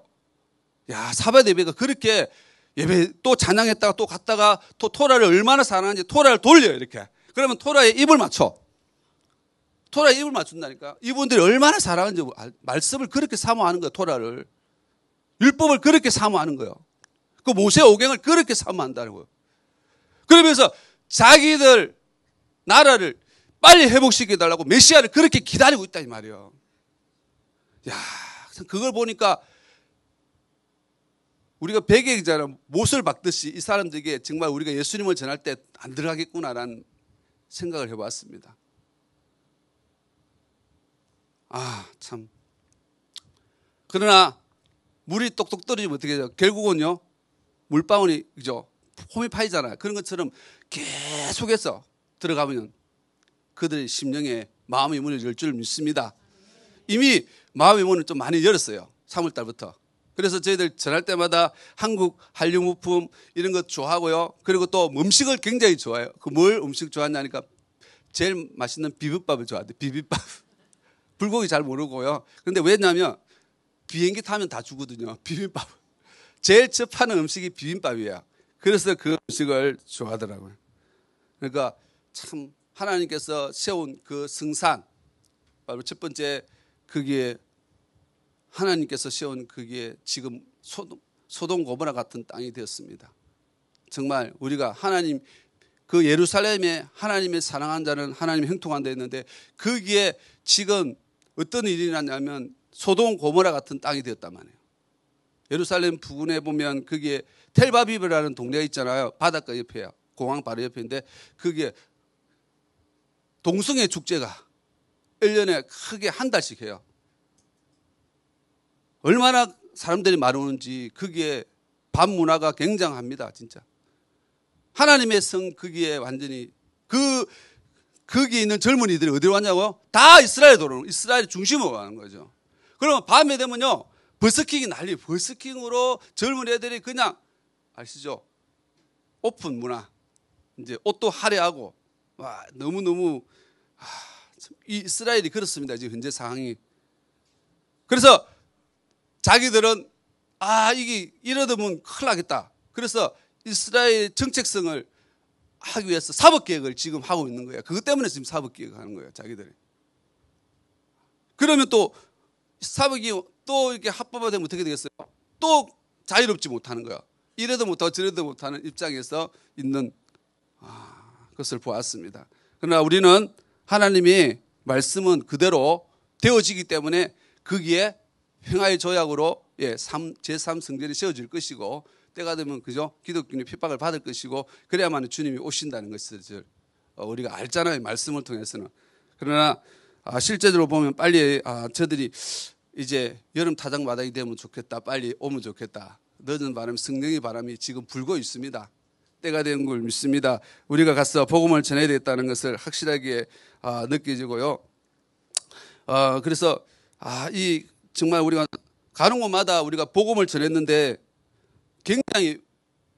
야, 사bat 예배가 그렇게 예배 또 찬양했다가 또 갔다가 또 토라를 얼마나 사랑하는지 토라를 돌려요, 이렇게. 그러면 토라에 입을 맞춰. 토라에 입을 맞춘다니까. 이분들이 얼마나 사랑하는지 말씀을 그렇게 사모하는 거예요, 토라를. 율법을 그렇게 사모하는 거예요. 그 모세 오경을 그렇게 사모한다는 거예요. 그러면서 자기들 나라를 빨리 회복시켜달라고 메시아를 그렇게 기다리고 있다 이 말이에요. 야, 그걸 보니까 우리가 베개잖아 못을 박듯이 이 사람들에게 정말 우리가 예수님을 전할 때 안 들어가겠구나라는 생각을 해봤습니다. 아, 참. 그러나 물이 똑똑 떨어지면 어떻게 해요? 결국은요, 물방울이, 그죠? 홈이 파이잖아요. 그런 것처럼 계속해서 들어가면 그들의 심령에 마음의 문을 열 줄 믿습니다. 이미 마음의 문을 좀 많이 열었어요. 3월 달부터. 그래서 저희들 전할 때마다 한국 한류 무품 이런 것 좋아하고요. 그리고 또 음식을 굉장히 좋아해요. 그 뭘 음식 좋아하냐니까 제일 맛있는 비빔밥을 좋아해요. 비빔밥. 불고기 잘 모르고요. 그런데 왜냐하면 비행기 타면 다 주거든요. 비빔밥. 제일 접하는 음식이 비빔밥이에요. 그래서 그 음식을 좋아하더라고요. 그러니까 참 하나님께서 세운 그 성산, 바로 첫 번째 거기에 하나님께서 세운 그게 지금 소돔 고모라 같은 땅이 되었습니다. 정말 우리가 하나님 그 예루살렘에 하나님의 사랑한 자는 하나님의 형통한다 했는데 거기에 지금 어떤 일이 났냐면 소돔 고모라 같은 땅이 되었단 말이에요. 예루살렘 부근에 보면 거기에 텔바비브라는 동네가 있잖아요. 바닷가 옆에요. 공항 바로 옆인데 거기에 동성애 축제가 1년에 크게 한 달씩 해요. 얼마나 사람들이 많이 오는지 거기에 밤 문화가 굉장합니다. 진짜. 하나님의 성 거기에 완전히 거기에 있는 젊은이들이 어디로 왔냐고요? 다 이스라엘 도로 이스라엘 중심으로 가는 거죠. 그러면 밤에 되면요. 버스킹이 난리. 버스킹으로 젊은 애들이 그냥 아시죠? 오픈 문화. 이제 옷도 화려하고 와 너무너무 이 이스라엘이 그렇습니다. 지금 현재 상황이. 그래서 자기들은 이게 이러다면 큰일 나겠다. 그래서 이스라엘 정책성을 하기 위해서 사법개혁을 지금 하고 있는 거예요. 그것 때문에 지금 사법개혁을 하는 거예요. 자기들이. 그러면 또 사법개혁 또 이렇게 합법화되면 어떻게 되겠어요? 또 자유롭지 못하는 거예요. 이래도 못하고 저래도 못하는 입장에서 있는 것을 보았습니다. 그러나 우리는 하나님이 말씀은 그대로 되어지기 때문에 거기에 평화의 조약으로 제3성전이 세워질 것이고 때가 되면 그죠? 기독교인이 핍박을 받을 것이고 그래야만 주님이 오신다는 것을 우리가 알잖아요. 말씀을 통해서는. 그러나 실제적으로 보면 빨리 저들이 이제 여름 타작 마당이 되면 좋겠다. 빨리 오면 좋겠다. 늦은 바람, 성령의 바람이 지금 불고 있습니다. 때가 된 걸 믿습니다. 우리가 가서 복음을 전해야 되겠다는 것을 확실하게 느껴지고요. 그래서 이 정말 우리가 가는 곳마다 우리가 복음을 전했는데 굉장히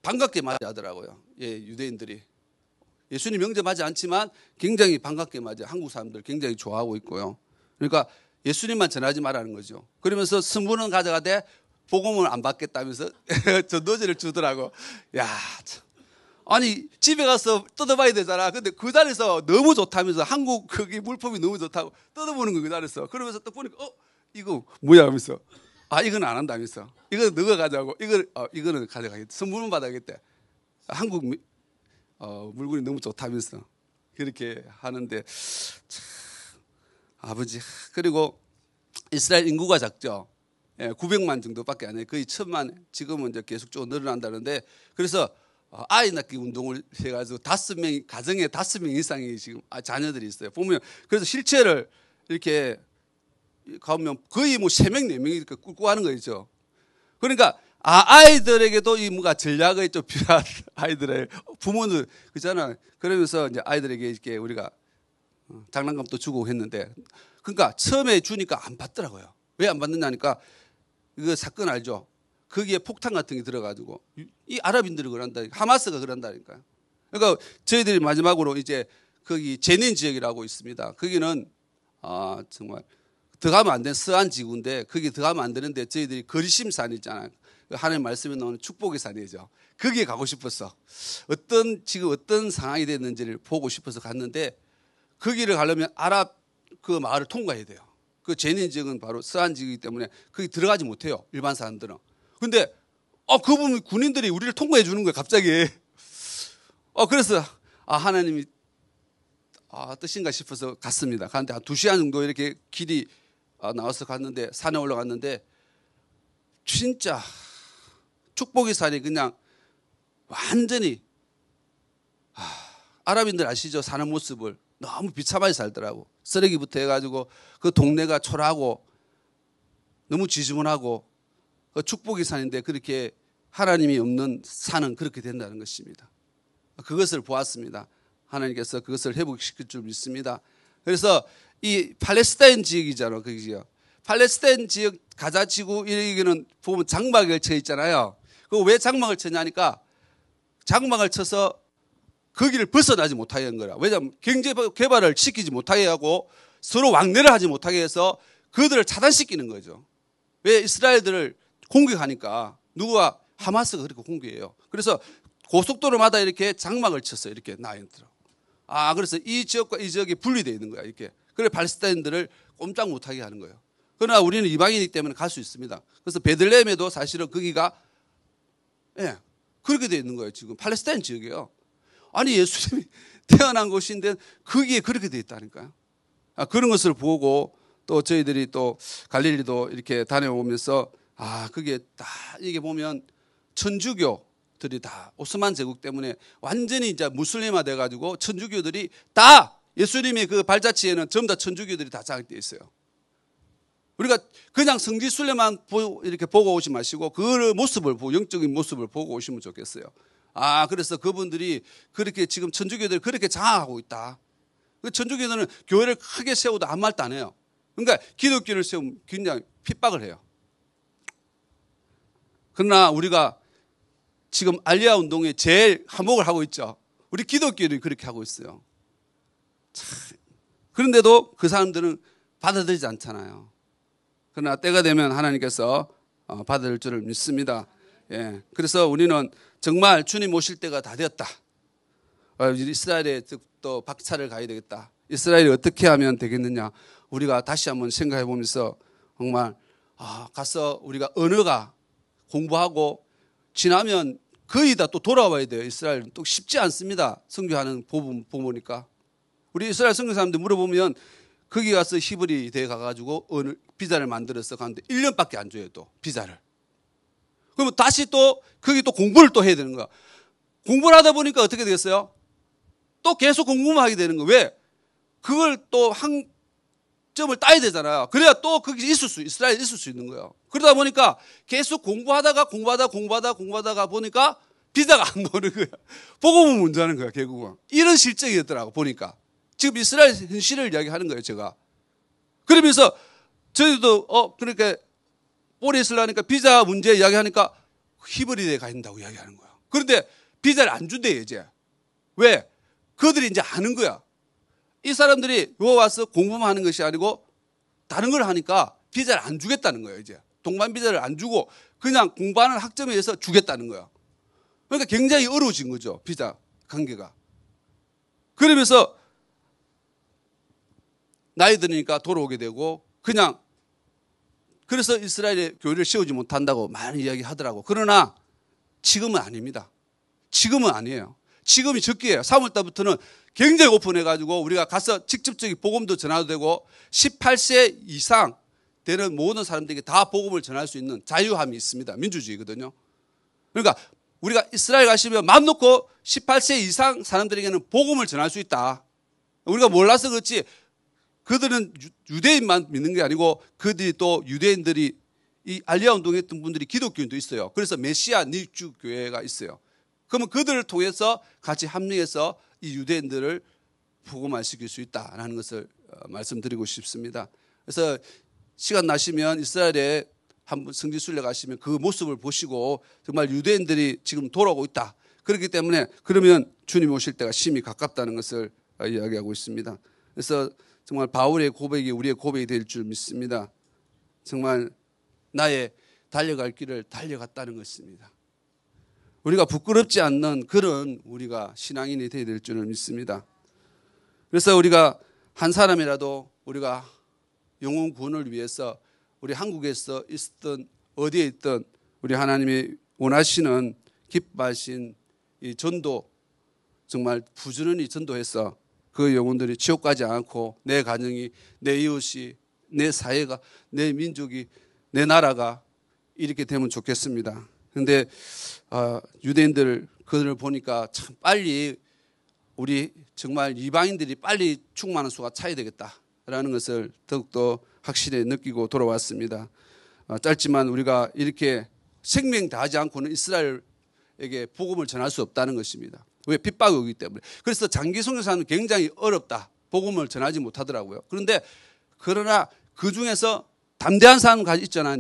반갑게 맞이하더라고요. 유대인들이. 예수님 명절 맞지 않지만 굉장히 반갑게 맞이해요. 한국 사람들 굉장히 좋아하고 있고요. 그러니까 예수님만 전하지 말라는 거죠. 그러면서 성분은 가져가되 복음을 안 받겠다면서 전도지를 주더라고. 야, 참. 아니 집에 가서 뜯어봐야 되잖아. 근데 그 자리에서 너무 좋다면서 한국 거기 물품이 너무 좋다고 뜯어보는 거 그 자리에서. 그러면서 또 보니까 이거 뭐야 하면서 이건 안 한다면서. 이거 너가 가져가고 이거는 가져가겠대. 선물만 받아야겠대. 한국 물건이 너무 좋다면서 그렇게 하는데 참, 아버지. 그리고 이스라엘 인구가 작죠. 900만 정도밖에 안 해요. 거의 1000만. 지금은 이제 계속적으로 늘어난다는데 그래서 아이 낳기 운동을 해가지고 가정에 5명 이상이 지금 자녀들이 있어요. 보면 그래서 실체를 이렇게 가면 거의 뭐 3명, 4명이 꿀꿀 하는 거죠. 그러니까 아이들에게도 이 뭔가 전략이 좀 필요한 아이들의 부모는 그잖아. 그러면서 이제 아이들에게 이렇게 우리가 장난감도 주고 했는데 그러니까 처음에 주니까 안 받더라고요. 왜 안 받느냐니까 이거 사건 알죠? 거기에 폭탄 같은 게 들어가지고 이 아랍인들이 그런다. 하마스가 그런다니까요. 그러니까 저희들이 마지막으로 이제 거기 제닌 지역이라고 있습니다. 거기는 정말 들어가면 안 되는 서한 지구인데 거기 들어가면 안 되는데 저희들이 거리심산 있잖아요. 하나님 말씀에 나오는 축복의 산이죠. 거기에 가고 싶었어. 지금 어떤 상황이 됐는지를 보고 싶어서 갔는데 거기를 가려면 아랍 그 마을을 통과해야 돼요. 그 제닌 지역은 바로 서한 지역이기 때문에 거기 들어가지 못해요. 일반 사람들은. 근데 그분 군인들이 우리를 통과해 주는 거예요. 갑자기. 그래서 하나님이 뜻인가 싶어서 갔습니다. 갔는데 한 2시간 정도 이렇게 길이 나와서 갔는데 산에 올라갔는데 진짜 축복의 산이 그냥 완전히 아랍인들 아시죠? 사는 모습을 너무 비참하게 살더라고. 쓰레기부터 해가지고 그 동네가 초라하고 너무 지저분하고 그 축복의 산인데 그렇게 하나님이 없는 산은 그렇게 된다는 것입니다. 그것을 보았습니다. 하나님께서 그것을 회복시킬 줄 믿습니다. 그래서 이 팔레스타인 지역이잖아요. 그 지역. 팔레스타인 지역 가자 지구 여기는 보면 장막을 쳐 있잖아요. 그 왜 장막을 쳤냐니까 장막을 쳐서 거기를 벗어나지 못하게 한 거라. 왜냐하면 경제 개발을 시키지 못하게 하고 서로 왕래를 하지 못하게 해서 그들을 차단시키는 거죠. 왜 이스라엘들을 공격하니까 누가 하마스가 그렇게 공격해요. 그래서 고속도로마다 이렇게 장막을 쳤어요. 이렇게 나인들어. 그래서 이 지역과 이 지역이 분리되어 있는 거야. 이렇게. 그래 팔레스타인들을 꼼짝 못하게 하는 거예요. 그러나 우리는 이방인이기 때문에 갈 수 있습니다. 그래서 베들레헴에도 사실은 거기가 그렇게 되어 있는 거예요. 지금 팔레스타인 지역이에요. 아니 예수님이 태어난 곳인데 거기에 그렇게 되어 있다니까요. 그런 것을 보고 또 저희들이 또 갈릴리도 이렇게 다녀오면서 그게 다 이게 보면 천주교들이 다 오스만 제국 때문에 완전히 이제 무슬림화 돼가지고 천주교들이 다 예수님의 그 발자취에는 전부 다 천주교들이 다 장악되어 있어요. 우리가 그냥 성지순례만 이렇게 보고 오지 마시고 그 모습을 보고 영적인 모습을 보고 오시면 좋겠어요. 그래서 그분들이 그렇게 지금 천주교들이 그렇게 장악하고 있다. 천주교들은 교회를 크게 세워도 아무 말도 안 해요. 그러니까 기독교를 세우면 굉장히 핍박을 해요. 그러나 우리가 지금 알리아 운동에 제일 한몫을 하고 있죠. 우리 기독교들이 그렇게 하고 있어요. 그런데도 그 사람들은 받아들이지 않잖아요. 그러나 때가 되면 하나님께서 받아들일 줄을 믿습니다. 그래서 우리는 정말 주님 오실 때가 다 되었다. 이스라엘에 또 박차를 가야 되겠다. 이스라엘이 어떻게 하면 되겠느냐. 우리가 다시 한번 생각해 보면서 정말 가서 우리가 언어가 공부하고 지나면 거의 다 또 돌아와야 돼요. 이스라엘은 또 쉽지 않습니다. 선교하는 법 보니까. 우리 이스라엘 선교 사람들 물어보면 거기 가서 히브리 대에 가가지고 비자를 만들어서 가는데 1년밖에 안 줘요. 또 비자를. 그러면 다시 또 거기 또 공부를 또 해야 되는 거야. 공부를 하다 보니까 어떻게 되겠어요? 또 계속 공부만 하게 되는 거예요. 왜? 그걸 또 한 점을 따야 되잖아요. 그래야 또 거기 이스라엘에 있을 수 있는 거예요. 그러다 보니까 계속 공부하다가 보니까 비자가 안 나오는 거예요. 복음은 문제하는 거예요. 결국은. 이런 실정이었더라고 보니까. 지금 이스라엘 현실을 이야기하는 거예요. 제가. 그러면서 저희도 그러니까 오래 있으려니까 비자 문제 이야기하니까 히브리대에 가 있다고 이야기하는 거예요. 그런데 비자를 안 준대요. 이제. 왜? 그들이 이제 아는 거야. 이 사람들이 요 와서 공부만 하는 것이 아니고 다른 걸 하니까 비자를 안 주겠다는 거예요. 이제 동반 비자를 안 주고 그냥 공부하는 학점에 의해서 주겠다는 거예요. 그러니까 굉장히 어려워진 거죠. 비자 관계가. 그러면서 나이 드니까 돌아오게 되고 그냥 그래서 이스라엘의 교회를 세우지 못한다고 많이 이야기하더라고. 그러나 지금은 아닙니다. 지금은 아니에요. 지금이 적기예요. 3월 달부터는 굉장히 오픈해가지고 우리가 가서 직접적인 복음도 전하도 되고 18세 이상 되는 모든 사람들에게 다 복음을 전할 수 있는 자유함이 있습니다. 민주주의거든요. 그러니까 우리가 이스라엘 가시면 마음 놓고 18세 이상 사람들에게는 복음을 전할 수 있다. 우리가 몰라서 그렇지 그들은 유대인만 믿는 게 아니고 그들이 또 유대인들이 이 알리아 운동했던 분들이 기독교인도 있어요. 그래서 메시아 닉주 교회가 있어요. 그러면 그들을 통해서 같이 합류해서 이 유대인들을 복음화시킬 수 있다라는 것을 말씀드리고 싶습니다. 그래서 시간 나시면 이스라엘에 한번 성지순례 가시면 그 모습을 보시고 정말 유대인들이 지금 돌아오고 있다. 그렇기 때문에 그러면 주님 오실 때가 심히 가깝다는 것을 이야기하고 있습니다. 그래서 정말 바울의 고백이 우리의 고백이 될 줄 믿습니다. 정말 나의 달려갈 길을 달려갔다는 것입니다. 우리가 부끄럽지 않는 그런 우리가 신앙인이 되어야 될 줄을 믿습니다. 그래서 우리가 한 사람이라도 우리가 영혼 구원을 위해서 우리 한국에서 있든 어디에 있든 우리 하나님이 원하시는 기뻐하신 이 전도 정말 부지런히 전도해서 그 영혼들이 지옥 가지 않고 내 가정이 내 이웃이 내 사회가 내 민족이 내 나라가 이렇게 되면 좋겠습니다. 그런데 유대인들 그들을 보니까 참 빨리 우리 정말 이방인들이 빨리 충만한 수가 차야 되겠다라는 것을 더욱더 확실히 느끼고 돌아왔습니다. 짧지만 우리가 이렇게 생명 다하지 않고는 이스라엘에게 복음을 전할 수 없다는 것입니다. 왜? 핍박이 오기 때문에. 그래서 장기 선교사는 굉장히 어렵다. 복음을 전하지 못하더라고요. 그러나 그 중에서 담대한 사람까지 있잖아요.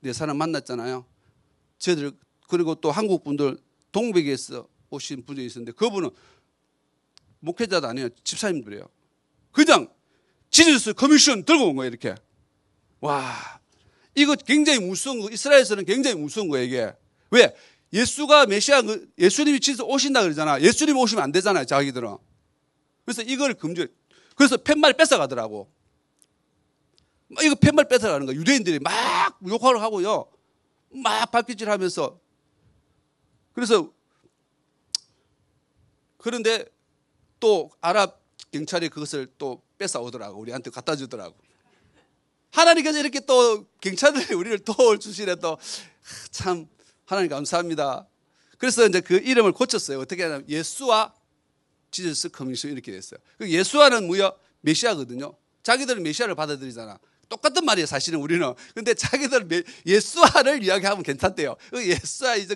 네 사람 만났잖아요. 저희들 그리고 또 한국 분들 동백에서 오신 분이 있었는데 그분은 목회자도 아니에요. 집사님들이에요. 그냥 지저스 커미션 들고 온 거예요. 이렇게. 와, 이거 굉장히 무서운 거. 이스라엘에서는 굉장히 무서운 거예요. 이게. 왜? 예수가 메시아, 예수님이 진짜 오신다 그러잖아. 예수님 오시면 안 되잖아요. 자기들은. 그래서 이걸 금지해. 그래서 팻말 뺏어가더라고. 이거 팻말 뺏어가는 거야. 유대인들이 막 욕을 하고요. 막 발길질 하면서. 그런데 또 아랍 경찰이 그것을 또 뺏어오더라고. 우리한테 갖다 주더라고. 하나님께서 이렇게 또 경찰들이 우리를 도와주시래 또 참 하나님 감사합니다. 그래서 이제 그 이름을 고쳤어요. 어떻게 하냐면 예수와 지저스 커미션 이렇게 됐어요. 예수와는 뭐야? 메시아거든요. 자기들은 메시아를 받아들이잖아. 똑같은 말이에요. 사실은 우리는. 근데 자기들 예수와를 이야기하면 괜찮대요. 예수와 이제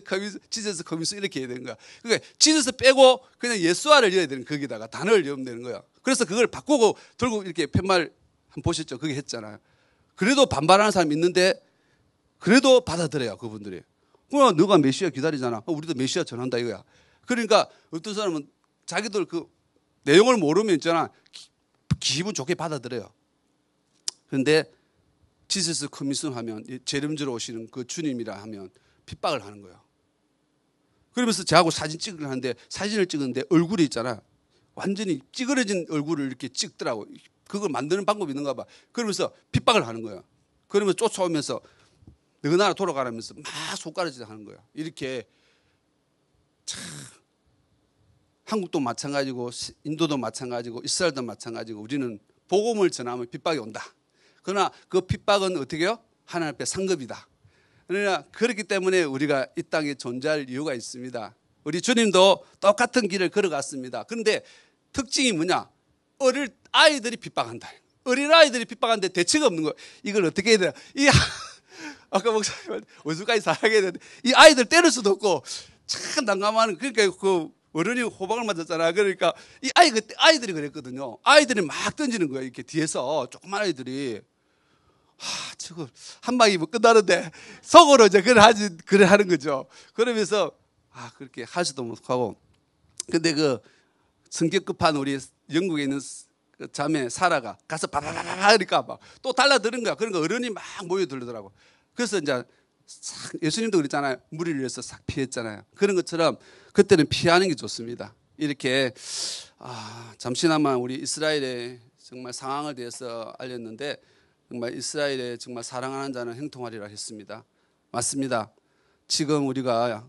지저스 커미션 이렇게 해야 되는 거야. 그러니까 지저스 빼고 그냥 예수와를 넣어야 되는 거기다가 단어를 넣으면 되는 거야. 그래서 그걸 바꾸고 들고 이렇게 팻말 한번 보셨죠? 그게 했잖아요. 그래도 반발하는 사람이 있는데 그래도 받아들여요. 그분들이. 그럼 너가 메시아 기다리잖아. 우리도 메시아 전한다 이거야. 그러니까 어떤 사람은 자기들 그 내용을 모르면 있잖아. 기분 좋게 받아들여요. 그런데 지저스 커미션 하면 재림주로 오시는 그 주님이라 하면 핍박을 하는 거예요. 그러면서 저하고 사진 찍으려 하는데 사진을 찍었는데 얼굴이 있잖아. 완전히 찌그러진 얼굴을 이렇게 찍더라고. 그걸 만드는 방법이 있는가 봐. 그러면서 핍박을 하는 거예요. 그러면서 쫓아오면서 너 나라 돌아가라면서 막 손가락질 하는 거예요. 이렇게 참 한국도 마찬가지고 인도도 마찬가지고 이스라엘도 마찬가지고 우리는 복음을 전하면 핍박이 온다. 그러나 그 핍박은 어떻게 해요? 하나님 앞에 상급이다. 그러나 그렇기 때문에 우리가 이 땅에 존재할 이유가 있습니다. 우리 주님도 똑같은 길을 걸어갔습니다. 그런데 특징이 뭐냐? 어릴 아이들이 핍박한다. 어린 아이들이 핍박하는데 대책 없는 거예요. 이걸 어떻게 해야 되나? 아까 목사님 원수까지 사랑해야 되는데 이 아이들 때릴 수도 없고 참 난감한. 그러니까 그 어른이 호박을 맞았잖아. 그러니까 이 아이들이 그랬거든요. 아이들이 막 던지는 거예요. 이렇게 뒤에서 조그만 아이들이. 저거 한 방이면 끝나는데 속으로 이제 그래 하는 거죠. 그러면서 그렇게 하지도 못하고. 근데 그 성격 급한 우리 영국에 있는 그 자매 사라가 가서 바바바바 하니까 막 또 달라드는 거야. 그러니까 어른이 막 모여들더라고. 그래서 이제 싹 예수님도 그랬잖아요. 무리를 위해서 싹 피했잖아요. 그런 것처럼 그때는 피하는 게 좋습니다. 이렇게 잠시나마 우리 이스라엘의 정말 상황을 대해서 알렸는데 정말 이스라엘에 정말 사랑하는 자는 형통하리라 했습니다. 맞습니다. 지금 우리가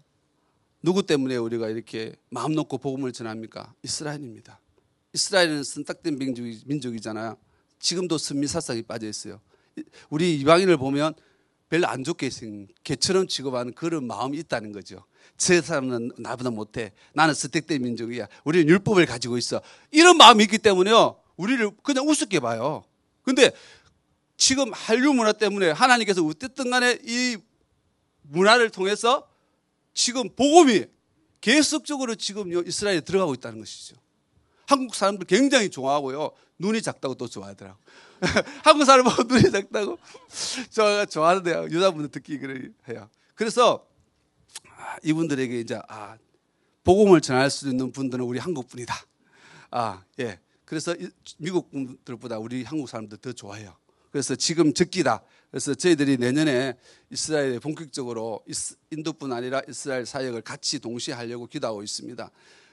누구 때문에 우리가 이렇게 마음 놓고 복음을 전합니까? 이스라엘입니다. 이스라엘은 선택된 민족이잖아요. 지금도 선미사상이 빠져 있어요. 우리 이방인을 보면 별로 안 좋게 생긴 개처럼 취급하는 그런 마음이 있다는 거죠. 저 사람은 나보다 못해. 나는 선택된 민족이야. 우리는 율법을 가지고 있어. 이런 마음이 있기 때문에요. 우리를 그냥 우습게 봐요. 근데 지금 한류 문화 때문에 하나님께서 어쨌든 간에 이 문화를 통해서 지금 복음이 계속적으로 지금 이스라엘에 들어가고 있다는 것이죠. 한국 사람들 굉장히 좋아하고요. 눈이 작다고 또 좋아하더라고요. 한국 사람 보고 눈이 작다고 좋아하는데요. 여자분들 듣기 그래요. 그래서 이분들에게 이제 복음을 전할 수 있는 분들은 우리 한국 분이다. 예. 그래서 미국 분들보다 우리 한국 사람들 더 좋아해요. 그래서 지금 적기다. 그래서 저희들이 내년에 이스라엘에 본격적으로 인도뿐 아니라 이스라엘 사역을 같이 동시에 하려고 기도하고 있습니다.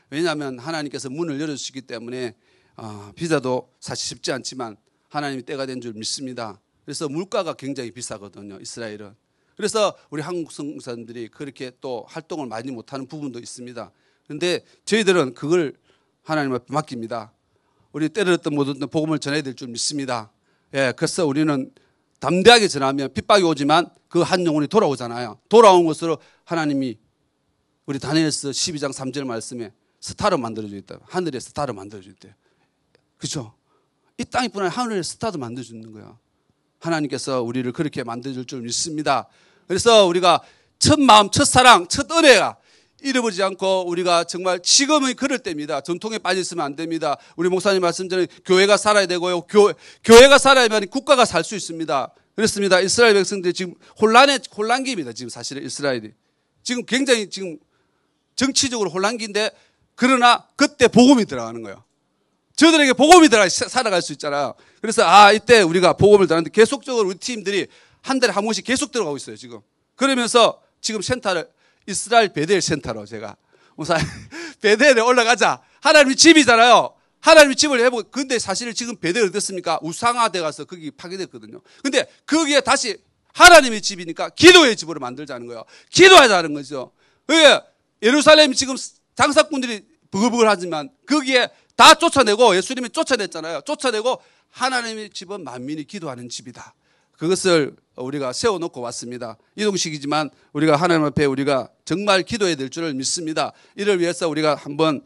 왜냐하면 하나님께서 문을 열어주시기 때문에 비자도 사실 쉽지 않지만 하나님이 때가 된 줄 믿습니다. 그래서 물가가 굉장히 비싸거든요. 이스라엘은. 그래서 우리 한국 성도들이 그렇게 또 활동을 많이 못하는 부분도 있습니다. 그런데 저희들은 그걸 하나님 앞에 맡깁니다. 우리 때렸던 모든 복음을 전해야 될 줄 믿습니다. 예, 그래서 우리는 담대하게 전하면 핍박이 오지만 그 한 영혼이 돌아오잖아요. 돌아온 것으로 하나님이 우리 다니엘서 12장 3절 말씀에 스타로 만들어주겠다. 하늘에 스타로 만들어주겠대요. 그렇죠? 이 땅이뿐 아니라 하늘에 스타도 만들어주는 거야. 하나님께서 우리를 그렇게 만들어줄 줄 믿습니다. 그래서 우리가 첫 마음, 첫 사랑, 첫 은혜가 잃어버리지 않고 우리가 정말 지금은 그럴 때입니다. 전통에 빠져 있으면 안 됩니다. 우리 목사님 말씀처럼 교회가 살아야 되고요. 교회가 살아야만 국가가 살 수 있습니다. 그렇습니다. 이스라엘 백성들이 지금 혼란기입니다. 지금 사실은 이스라엘이. 지금 굉장히 지금 정치적으로 혼란기인데 그러나 그때 복음이 들어가는 거예요. 저들에게 복음이 들어가 살아갈 수 있잖아요. 그래서 이때 우리가 복음을 들었는데 계속적으로 우리 팀들이 한 달에 한 번씩 계속 들어가고 있어요. 지금. 그러면서 지금 센터를 이스라엘 베델 센터로 제가 베델에 올라가자. 하나님이 집이잖아요. 하나님이 집을 해보고 근데 사실 지금 베델 어떻습니까? 우상화돼 가서 거기 파괴됐거든요. 근데 거기에 다시 하나님의 집이니까 기도의 집으로 만들자는 거예요. 기도하자는 거죠. 그게 예루살렘 지금 장사꾼들이 버글버글 하지만 거기에 다 쫓아내고 예수님이 쫓아냈잖아요. 쫓아내고 하나님의 집은 만민이 기도하는 집이다. 그것을 우리가 세워놓고 왔습니다. 이동식이지만 우리가 하나님 앞에 우리가 정말 기도해야 될 줄을 믿습니다. 이를 위해서 우리가 한번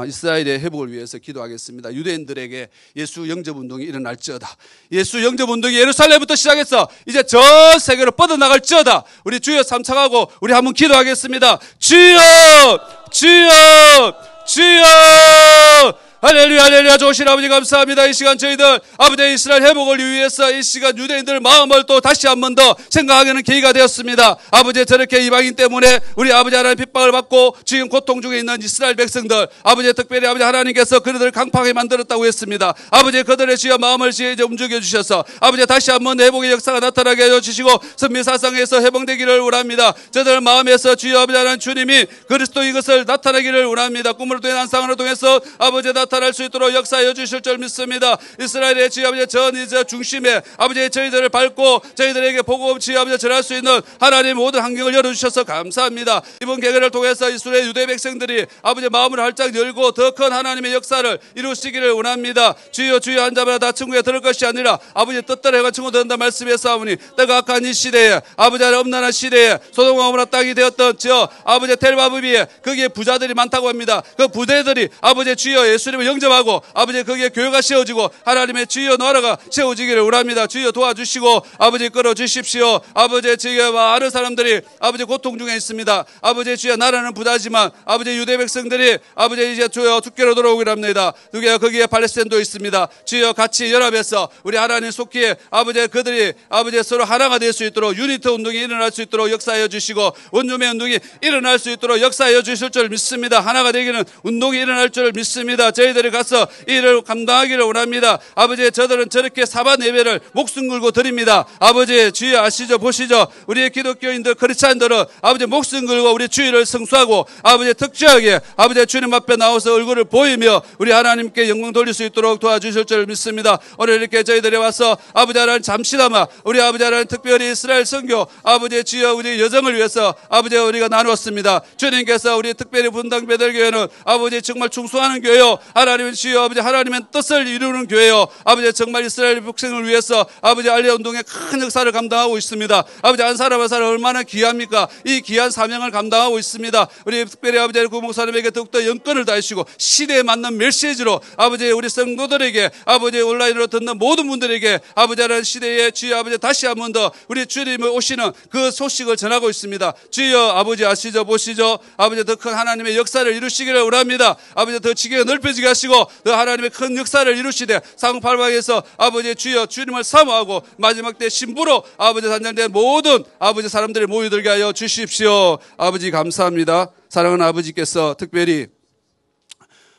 이스라엘의 회복을 위해서 기도하겠습니다. 유대인들에게 예수 영접운동이 일어날지어다. 예수 영접운동이 예루살렘부터 시작해서 이제 전 세계로 뻗어나갈지어다. 우리 주여 삼창하고 우리 한번 기도하겠습니다. 주여 주여 주여 할렐루야 할렐루야. 좋으신 아버지 감사합니다. 이 시간 저희들 아버지 이스라엘 회복을 위해서 이 시간 유대인들 마음을 또 다시 한 번 더 생각하기는 계기가 되었습니다. 아버지 저렇게 이방인 때문에 우리 아버지 하나님 핍박을 받고 지금 고통 중에 있는 이스라엘 백성들 아버지 특별히 아버지 하나님께서 그들을 강팍하게 만들었다고 했습니다. 아버지 그들의 주여 마음을 이제 움직여 주셔서 아버지 다시 한 번 회복의 역사가 나타나게 해주시고 선미사상에서 회복되기를 원합니다. 저들 마음에서 주여 아버지 하나님 주님이 그리스도 이것을 나타나기를 원합니다. 꿈을 통해 환상을 통해서 아버지 나타날 수 있도록 역사해 주실 줄 믿습니다. 이스라엘의 주여 아버지 전 이제 중심에 아버지 저희들을 밟고 저희들에게 복음 주여 아버지 전할 수 있는 하나님 모든 환경을 열어주셔서 감사합니다. 이번 계획을 통해서 이스라엘 유대 백성들이 아버지 마음을 활짝 열고 더 큰 하나님의 역사를 이루시기를 원합니다. 주여 주여 한 자마다 다 천국에 들을 것이 아니라 아버지 뜻대로 해가 천국 들은다 말씀했사오니 때가 악한 이 시대에 아버지 하나님 엄난한 시대에 소돔과 고모라 땅이 되었던 저 아버지 텔바비비에 거기에 부자들이 많다고 합니다. 그 부대들이 아버지 주여 예수님을 영접하고 아버지 거기에 교회가 세워지고 하나님의 주여 나라가 세워지기를 원합니다. 주여 도와주시고 아버지 끌어주십시오. 아버지 주여 많은 사람들이 아버지 고통 중에 있습니다. 아버지 주여 나라는 부자지만 아버지 유대 백성들이 아버지 이제 주여 죽게로 돌아오기를 합니다. 누구야 거기에 팔레스타인도 있습니다. 주여 같이 연합해서 우리 하나님 속기에 아버지 그들이 아버지 서로 하나가 될 수 있도록 유니트 운동이 일어날 수 있도록 역사하여 주시고 원주민 운동이 일어날 수 있도록 역사하여 주실 줄 믿습니다. 하나가 되기는 운동이 일어날 줄 믿습니다. 저희 저희들이 가서 일을 감당하기를 원합니다. 아버지, 저들은 저렇게 사반 예배를 목숨 걸고 드립니다. 아버지, 주여 아시죠, 보시죠. 우리의 기독교인들, 크리스찬들은 아버지 목숨 걸고 우리 주일을 성수하고 아버지 특별하게 아버지 주님 앞에 나와서 얼굴을 보이며 우리 하나님께 영광 돌릴 수 있도록 도와주실 줄 믿습니다. 오늘 이렇게 저희들이 와서 아버지 하나님 잠시나마 우리 아버지 하나님 특별히 이스라엘 선교 아버지 주여 우리 여정을 위해서 아버지 우리가 나누었습니다. 주님께서 우리 특별히 분당 베들교회는 아버지 정말 충성하는 교회요, 하나님의 주여 아버지 하나님의 뜻을 이루는 교회요, 아버지 정말 이스라엘 백성을 위해서 아버지 알리아 운동의 큰 역사를 감당하고 있습니다. 아버지 한 사람 한 사람 얼마나 귀합니까? 이 귀한 사명을 감당하고 있습니다. 우리 특별히 아버지 구 목사님에게 더욱더 영권을 다하시고 시대에 맞는 메시지로 아버지 우리 성도들에게 아버지 온라인으로 듣는 모든 분들에게 아버지 하나님 시대에 주여 아버지 다시 한 번 더 우리 주님이 오시는 그 소식을 전하고 있습니다. 주여 아버지 아시죠, 보시죠. 아버지 더 큰 하나님의 역사를 이루시기를 원합니다. 아버지 더 지경이 넓혀지게 하시고 더 하나님의 큰 역사를 이루시되 상팔방에서 아버지 주여 주님을 사모하고 마지막 때 신부로 아버지 단장된 모든 아버지 사람들이 모여들게 하여 주십시오. 아버지 감사합니다. 사랑하는 아버지께서 특별히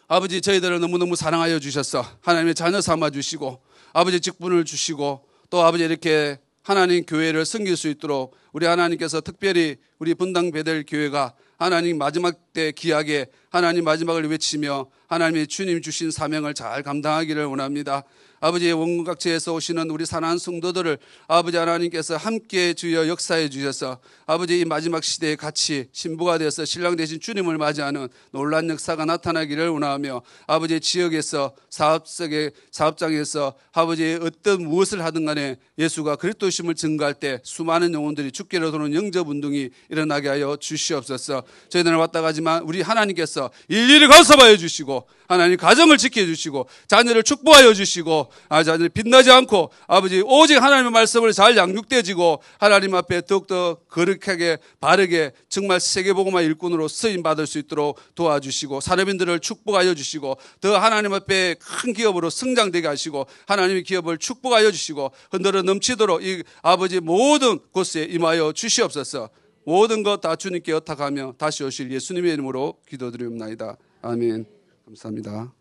아버지 저희들을 너무너무 사랑하여 주셔서 하나님의 자녀 삼아 주시고 아버지 직분을 주시고 또 아버지 이렇게 하나님 교회를 섬길 수 있도록 우리 하나님께서 특별히 우리 분당 베델 교회가 하나님 마지막 때 귀하게 하나님 마지막을 외치며 하나님의 주님 주신 사명을 잘 감당하기를 원합니다. 아버지의 원각지에서 오시는 우리 사랑하는 성도들을 아버지 하나님께서 함께 주여 역사해 주셔서 아버지 이 마지막 시대에 같이 신부가 되어서 신랑 되신 주님을 맞이하는 놀란 역사가 나타나기를 원하며 아버지 지역에서 사업장에서 아버지 어떤 무엇을 하든 간에 예수가 그리스도심을 증거할 때 수많은 영혼들이 죽기로 도는 영접운동이 일어나게 하여 주시옵소서. 저희들은 왔다 가지만 우리 하나님께서 일일이 간섭하여 주시고 하나님 가정을 지켜주시고 자녀를 축복하여 주시고 자녀를 빛나지 않고 아버지 오직 하나님의 말씀을 잘 양육되어지고 하나님 앞에 더욱더 거룩하게 바르게 정말 세계복음화 일꾼으로 쓰임받을 수 있도록 도와주시고 사람인들을 축복하여 주시고 더 하나님 앞에 큰 기업으로 성장되게 하시고 하나님의 기업을 축복하여 주시고 흔들어 넘치도록 이 아버지 모든 곳에 임하여 주시옵소서. 모든 것 다 주님께 의탁하며 다시 오실 예수님의 이름으로 기도드리옵나이다. 아멘. 감사합니다.